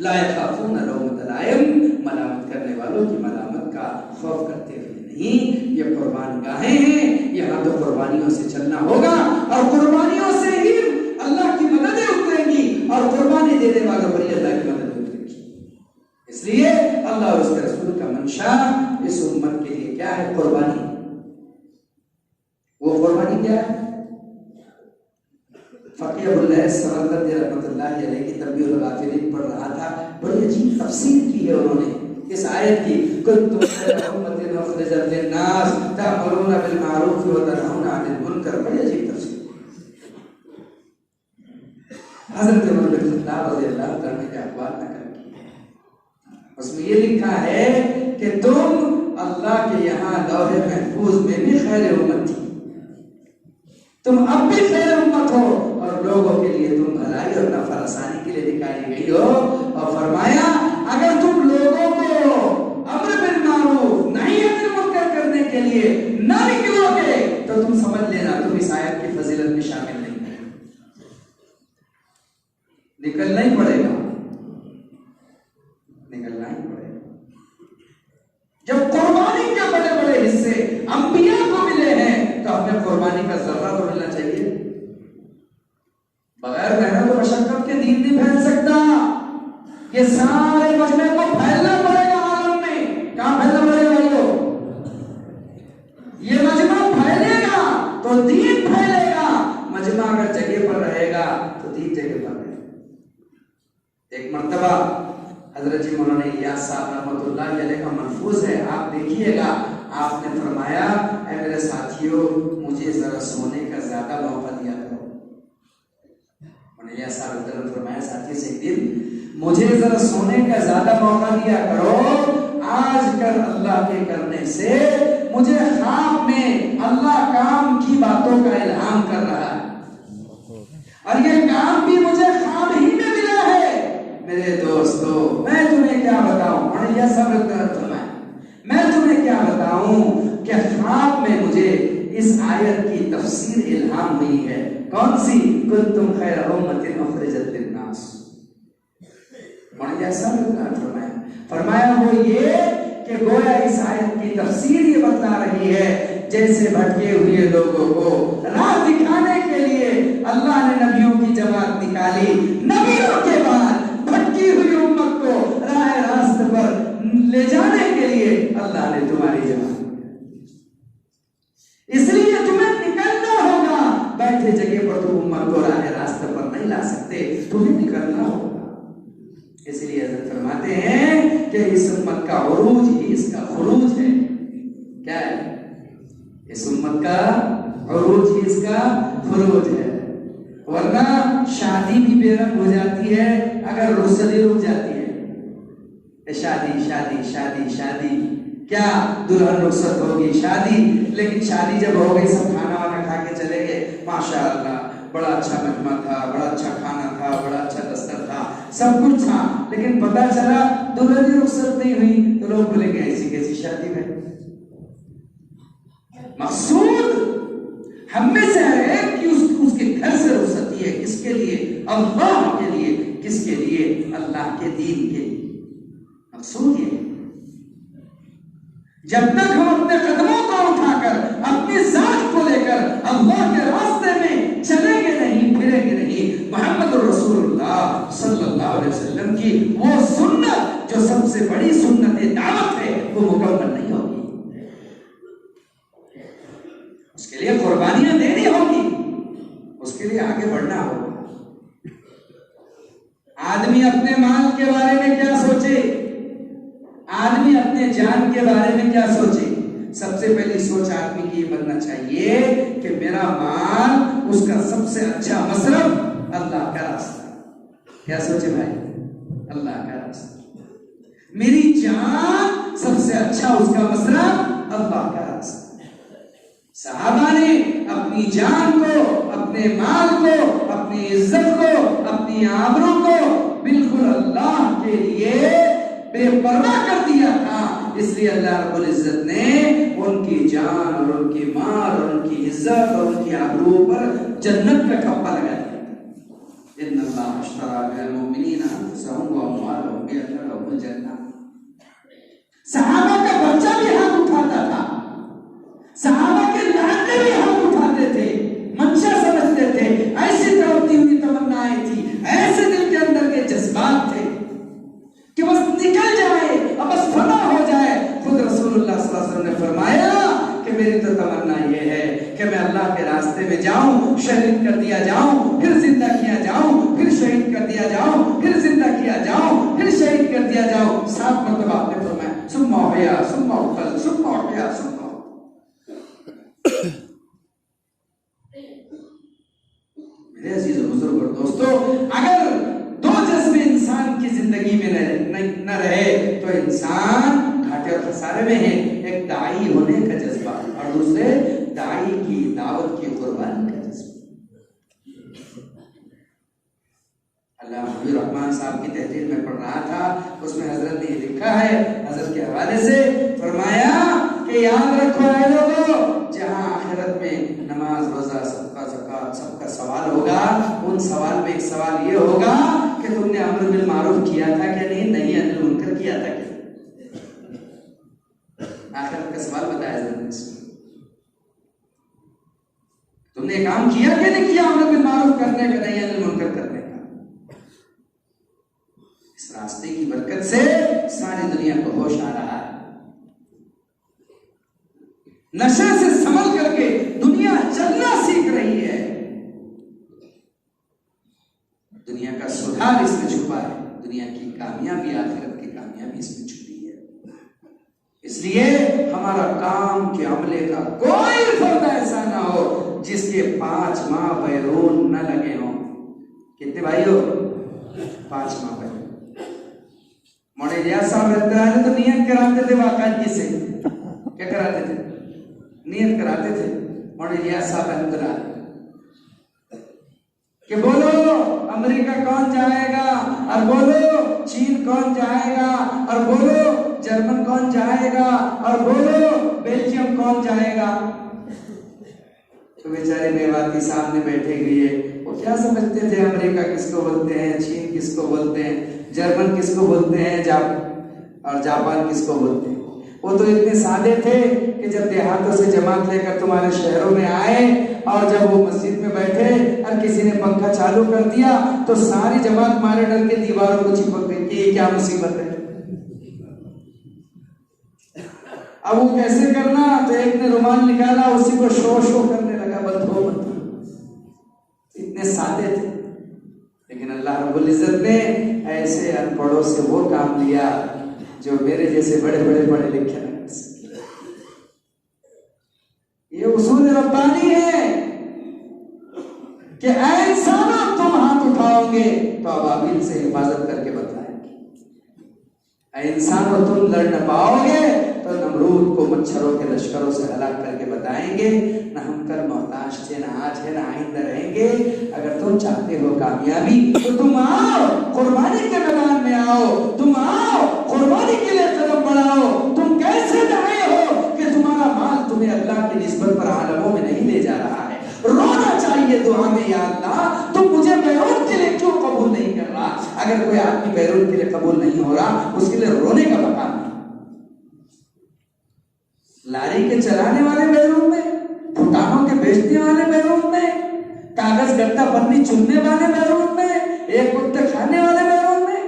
ला यखाफून लौमत लाइम, मलामत करने वालों की मलामत का खौफ करते हुए नहीं। ये कुर्बान गाहें हैं, यहाँ तो कुर्बानियों से चलना होगा और कुर्बानियों से ही अल्लाह की मददें उतरेंगी और कुर्बानी देने वालों पर अल्लाह की मदद उतरेगी। इसलिए अल्लाह और उसके रसूल का मंशा इस उम्मत के लिए क्या है? कुर्बानी। वो कुर्बानी क्या है? फकीह अब्दुल्लाह समरकंदी रहमतुल्लाह अलैह की तंबीहुल गाफिलीन पढ़ रहा था, बड़ी अजीब तफसीर की है उन्होंने इस आयत की। कुंतुम खैरा उम्मतिन उखरिजत लिन्नास तअमुरूना बिल मारूफ व तनहौना अनिल मुनकर, बड़ी अजीब तफसीर। हजरत उमर बिन खत्ताब रज़ियल्लाहु अन्हु के अखबार नकल किए, उसमें ये लिखा है कि तुम अल्लाह के यहाँ लौहे महफूज में भी खैर उम्मत थी, तुम अब भी खैर उम्मत हो और लोगों के लिए तुम भलाई और नफा रसानी के लिए निकाली गई हो। और फरमाया, अगर तुम लोगों को अम्र बिल मारूफ नही अनिल मुनकर करने के लिए न निकलोगे तो तुम समझ लेना तुम इस आयत की फजीलत में शामिल नहीं है। निकलना ही पड़ेगा, निकलना ही पड़ेगा। जब कुर्बानी के बड़े बड़े हिस्से अंबिया को मिले हैं तो हमें कुर्बानी का जर्रा तो मिलना चाहिए। बगैर मेहनत और मशक्कत के दीन नहीं फैल सकता। ये सारे मजमे को फैलना पड़ेगा आलम में। कहां फैलना पड़ेगा भाइयों? ये मजमा फैलेगा तो दीन फैलेगा। तो 3 जगह पर है। एक मर्तबा हजरत जी मौलाना इलियास साहब रहमतुल्लाह अलैह का महफूज है, आप देखिएगा, आपने फरमाया, ऐ मेरे साथियों, मुझे जरा सोने का ज्यादा मौका दिया करो। इलियास साहब ने फरमाया, साथियों से एक दिन मुझे जरा सोने का ज्यादा मौका दिया करो। आजकल अल्लाह के करने से मुझे ख्वाब में अल्लाह काम की बातों का इल्हाम कर रहा है, और ये काम भी मुझे ख्वाब ही में मिला है। मेरे दोस्तों, मैं तुम्हें क्या बताऊं, और यह सब फरमाया, मैं तुम्हें क्या बताऊं कि ख्वाब में मुझे इस आयत की तफसीर इल्हाम हुई है। कौन सी? कुंतुम खैर उम्मतिन उखरिजत लिन्नास। और यह सब फरमाया वो ये कि गोया इस आयत की तफसीर ये बता रही है, जैसे भटके हुए लोगों को राह दिखाने के लिए अल्लाह ने नबियों की जमात निकाली, नबियों के बाद भटकी हुई उम्मत को राह रास्ते पर ले जाने के लिए अल्लाह ने तुम्हारी जमात, इसलिए तुम्हें निकलना होगा। बैठे जगह पर तुम उम्मत को राह रास्ते पर नहीं ला सकते, तुम्हें निकलना होगा। इसलिए हज़रत फरमाते हैं कि इस उम्मत का उरूज ही इसका खुरूज है। क्या है? इस उम्मत का उरूज ही इसका खुरूज है। वरना शादी भी बेरंग हो जाती है अगर रुखसती रुक जाती है। शादी शादी शादी शादी, क्या दुल्हन रुखसत होगी? शादी। लेकिन शादी जब हो गई, सब खाना वाना खा के चले गए, माशाअल्लाह बड़ा अच्छा मेहमान था, बड़ा अच्छा खाना था, बड़ा अच्छा दस्तर था, सब कुछ था, लेकिन पता चला दुल्हन की रुखसत नहीं हुई, तो लोग बोलेंगे ऐसी कैसी शादी में। मकसूद हम में से है कि उसके घर से रुखसती है, किसके लिए? अल्लाह के लिए। किसके लिए? अल्लाह के दीन के लिए। मकसूद ये, जब तक हम अपने कदमों को उठाकर अपनी जात को लेकर अल्लाह के रास्ते में चलेंगे नहीं, फिरेंगे नहीं, मोहम्मद रसूलुल्लाह सल्लल्लाहु अलैहि वसल्लम की वो सुन्नत जो सबसे बड़ी सुन्नत दावत है, वो मुकम्मल नहीं होगी। उसके लिए कुर्बानियां देनी होगी, उसके लिए आगे बढ़ना होगा। आदमी अपने माल के बारे में क्या सोचे, आदमी अपने जान के बारे में क्या सोचे? सबसे पहली सोच आदमी की ये बनना चाहिए कि मेरा माल, उसका सबसे अच्छा मसरफ अल्लाह का रास्ता। क्या सोचे भाई? अल्लाह का रास्ता। मेरी जान, सबसे अच्छा उसका मसरफ अल्लाह का रास्ता। सहाबा ने अपनी जान को, अपने माल को, अपनी इज्जत को, अपनी आबरू को बिल्कुल अल्लाह के लिए बेपरवाह कर दिया था। इसलिए अल्लाह रब्बुल इज्जत ने उनकी जान और उनकी माल और उनकी इज्जत और उनकी आबरू पर जन्नत का ठप्पा लगा दिया। इन्नल्लाह अश्तरा मिनल मुमिनीना अनफुसहुम व अमवालहुम बिअन्न लहुमुल जन्नह। सहाबा का बच्चा भी हाथ उठाता था, सहाबा के लाडले भी हाथ उठाते थे, मंशा समझते थे, ऐसी तड़पती हुई तमन्नाएं थी, ऐसे दिल के अंदर के जज्बात थे कि बस निकल जाए, अब बस फना हो जाए। खुद रसूलुल्लाह सल्लल्लाहु अलैहि वसल्लम ने फरमाया कि मेरी तो तमन्ना ये है कि मैं अल्लाह के रास्ते में जाऊं, शहीद कर दिया जाऊं, फिर जिंदा किया जाऊं, फिर शहीद कर दिया जाऊं, फिर जिंदा किया जाऊं, फिर शहीद कर दिया जाऊं। 7 मरतबा आपने फरमाया, सुम्मा हुया सुम्मा उकल सुम्मा हुया सुम्मा। मेरे अजीज और बुजुर्ग और दोस्तों, अगर 2 जज्बे इंसान की जिंदगी में न रहे तो इंसान घाटे और खसारे में है। एक दाई होने का जज्बा और दूसरे दाई की दावत की कुर्बानी का जज्बा। अल्लाह हबीब रहमान साहब की तहरीर में पढ़ रहा था, उसमें हजरत ने लिखा है, हजरत के हवाले से फरमाया कि याद रखो ऐ लोगों, जहां आखिरत में नमाज, रोजा, सबका ज़कात, सबका सवाल होगा, उन सवाल में एक सवाल ये होगा कि तुमने अम्र बिल मारूफ किया था क्या नहीं, नहीं अनिल मुनकर किया था क्या? आखिरत का सवाल बताया जाता है। तुमने काम किया क्या नहीं किया, अम्र बिल मारूफ करने का, नहीं अनिल मुनकर करने का? इस रास्ते की बरकत से सारी दुनिया को होश आ रहा है। नशे से संभल करके दुनिया चलना सीख रही है। इफ्तिखार इसमें छुपा है, दुनिया की कामयाबी आखिरत की कामयाबी इसमें छुपी है। इसलिए हमारा काम के अमले का कोई फर्द ऐसा ना हो जिसके 5 माह बैरून न लगे हों। कितने भाई हो? 5 माह बैरून। मोड़े इलियास साहब रहते तो नियत कराते थे बाकायदगी से। क्या कराते थे? नियत कराते थे। मोड़े इलियास साहब रहते कि बोलो अमेरिका कौन जाएगा, और बोलो चीन कौन जाएगा, और बोलो जर्मन कौन जाएगा, और बोलो बेल्जियम कौन जाएगा। तो बेचारे मेवाती सामने बैठे हुए, वो क्या समझते थे अमेरिका किसको बोलते हैं, चीन किसको बोलते हैं, जर्मन किसको बोलते हैं, और जापान किसको बोलते हैं। वो तो इतने सादे थे कि जब देहातों से जमात लेकर तुम्हारे शहरों में आए और जब वो मस्जिद में बैठे और किसी ने पंखा चालू कर दिया तो सारी जमात मारे डर के दीवारों को चिपक गई कि ये क्या मुसीबत है। अब वो कैसे करना, तो एक ने रुमाल निकाला, उसी को शो करने लगा, बंद हो। इतने सादे थे, लेकिन अल्लाह रब्बुल इज्जत ने ऐसे अनपढ़ों से वो काम लिया जो मेरे जैसे बड़े बड़े पढ़े लिखे नहीं। ये उसूल रब्बानी है कि ऐ इंसानों तुम हाथ उठाओगे तो अबाबिल से हिफाजत करके बताएंगे, ऐ इंसानों तुम लड़ न पाओगे तो नमरूद को मच्छरों के लश्करों से हलाक करके बताएंगे, न हम कल मोहताज थे, न आज है, न आइंदा रहेंगे। अगर तुम चाहते हो कामयाबी तो तुम आओ कुर्बानी के मैदान में आओ, तुम आओ कुर्बानी के लिए कदम बढ़ाओ। तुम कैसे दाए हो कि तुम्हारा माल तुम्हें अल्लाह की निस्बत पर आलमों में नहीं ले जा रहा है। रोना चाहिए दुआ में, या अल्लाह तुम मुझे बैरून के लिए क्यों कबूल नहीं कर रहा। अगर कोई आदमी बैरून के लिए कबूल नहीं हो रहा, उसके लिए रोने का मकाम नहीं। लारी के चलाने वाले बैरून में, फुटानों के बेचने वाले बैरून में, कागज गट्टा पन्नी चुनने वाले बैरून में, एक कुत्ते खाने वाले बैरून में।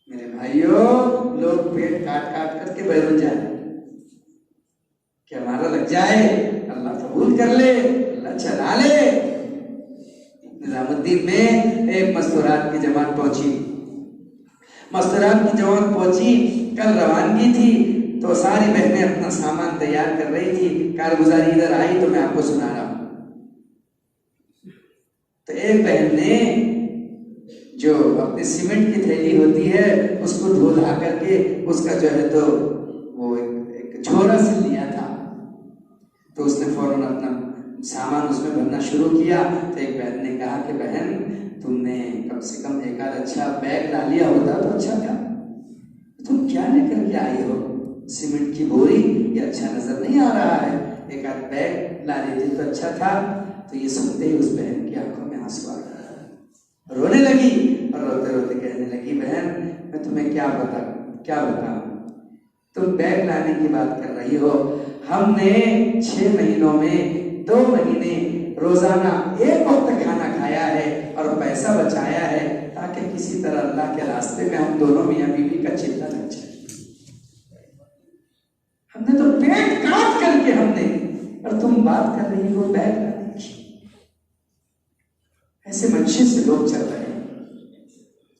मेरे भाइयों, लोग पेट काट काट करके बैरून जाए कि हमारा लग जाए, अल्लाह कबूल कर ले, अल्लाह चला ले। निजामुद्दीन में एक मस्तूरात की जमात पहुंची। मस्तूरात की जमात पहुंची, कल रवानगी थी, तो सारी बहनें अपना सामान तैयार कर रही थी। कारगुजारी इधर आई तो मैं आपको सुना रहा हूं। तो एक बहन ने जो अपनी सीमेंट की थैली होती है उसको धो धा करके उसका जो है तो वो एक झोरा से लिया था, तो उसने फौरन अपना सामान उसमें भरना शुरू किया। तो एक बहन ने कहा कि बहन तुमने कम से कम एक आध अच्छा बैग ला लिया होता तो अच्छा था, तुम क्या लेकर के आई हो, सीमेंट की बोरी, ये अच्छा नजर नहीं आ रहा है, एक आध बैग ला लेती तो अच्छा था। तो ये सुनते ही उस बहन की आंखों में आंसू आ गया, रोने लगी और रोते रोते कहने लगी, बहन मैं तुम्हें क्या बताऊं, तुम बैग लाने की बात कर रही हो, हमने 6 महीनों में 2 महीने रोजाना एक वक्त खाना खाया है और पैसा बचाया है ताकि किसी तरह अल्लाह के रास्ते में हम दोनों मियां बीवी का चिल्ला लग जाए। हमने तो पेट काट करके हमने, और तुम बात कर रही हो बैग लाने की। ऐसे मंशे से लोग चल रहे हैं,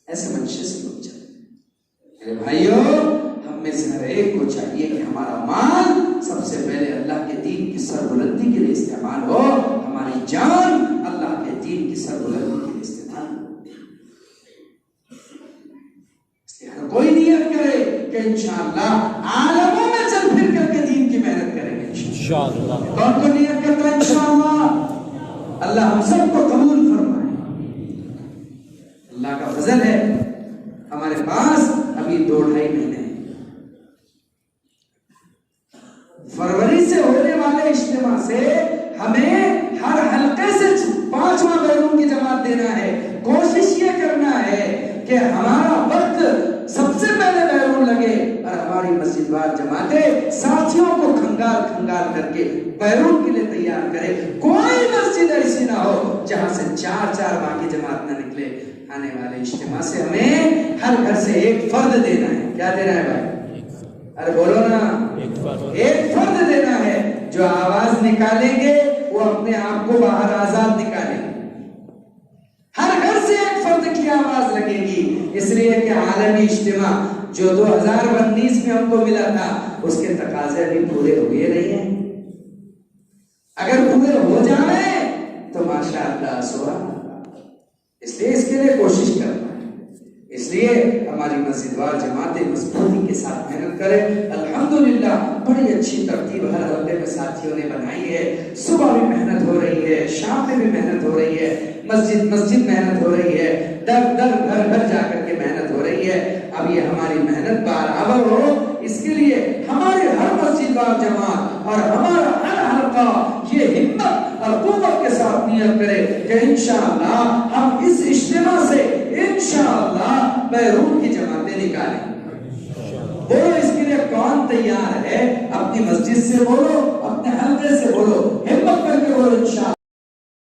ऐसे मंशे से लोग चल रहे हैं। मेरे भाइयों, हम में से हर एक को चाहिए कि हमारा माल सबसे पहले अल्लाह के दीन की सरबुलंदी के लिए इस्तेमाल हो, हमारी जान अल्लाह के दीन की सरबुलंदी के लिए इस्तेमाल हो। हर कोई नियत करे कि इंशाअल्लाह आलमों में चल फिर करके दीन की मेहनत करेंगे इंशाअल्लाह। कौन को नियत करता है इंशाअल्लाह? अल्लाह हम सबको कबूल फरमाए। अल्लाह का फजल है, हमारे पास अभी 2-2.5 महीने हैं। फरवरी से होने वाले इज्तिमा से हमें हर हल्के से 5वां बैरून की जमात देना है। कोशिश ये करना है कि हमारा वक्त सबसे पहले बैरून लगे और हमारी मस्जिदवार जमातें साथियों को खंगाल करके बैरून के लिए तैयार करे। कोई मस्जिद ऐसी ना हो जहां से 4 बाकी जमात ना निकले। आने वाले इज्तिमा से हमें हर घर से एक फर्द देना है। क्या देना है भाई? अरे बोलो ना, एक फर्द देना है। जो आवाज निकालेंगे वो अपने आप को बाहर आजाद निकालेंगे। हर घर से वक्त की आवाज लगेगी, इसलिए कि आलमी इज्तिमा जो 2019 में हमको मिला था उसके तकाजे अभी पूरे हुए नहीं हैं। अगर पूरे हो जाए तो माशाअल्लाह सुभान अल्लाह। इसलिए इसके लिए कोशिश करना है। इसलिए हमारी मस्जिद वार जमातें मजबूती के साथ मेहनत करें। अल्हम्दुलिल्लाह बड़ी अच्छी तरतीब हर हफ्ते में साथियों ने बनाई है। सुबह भी मेहनत हो रही है, शाम में भी मेहनत हो रही है, मस्जिद मस्जिद मेहनत हो रही है, दर दर घर घर जाकर के मेहनत हो रही है। अब ये हमारी मेहनत बराबर हो, इसके लिए हमारे हर मस्जिद वार जमात और हमारा हर हल्का ये हिम्मत और कुव्वत के साथ नियत करे कि इंशाअल्लाह हम इस इज्तिमा से इंशाअल्लाह बैरून की जमातें निकालें। बोलो इसके लिए कौन तैयार है? अपनी मस्जिद से बोलो, अपने हल्के से बोलो।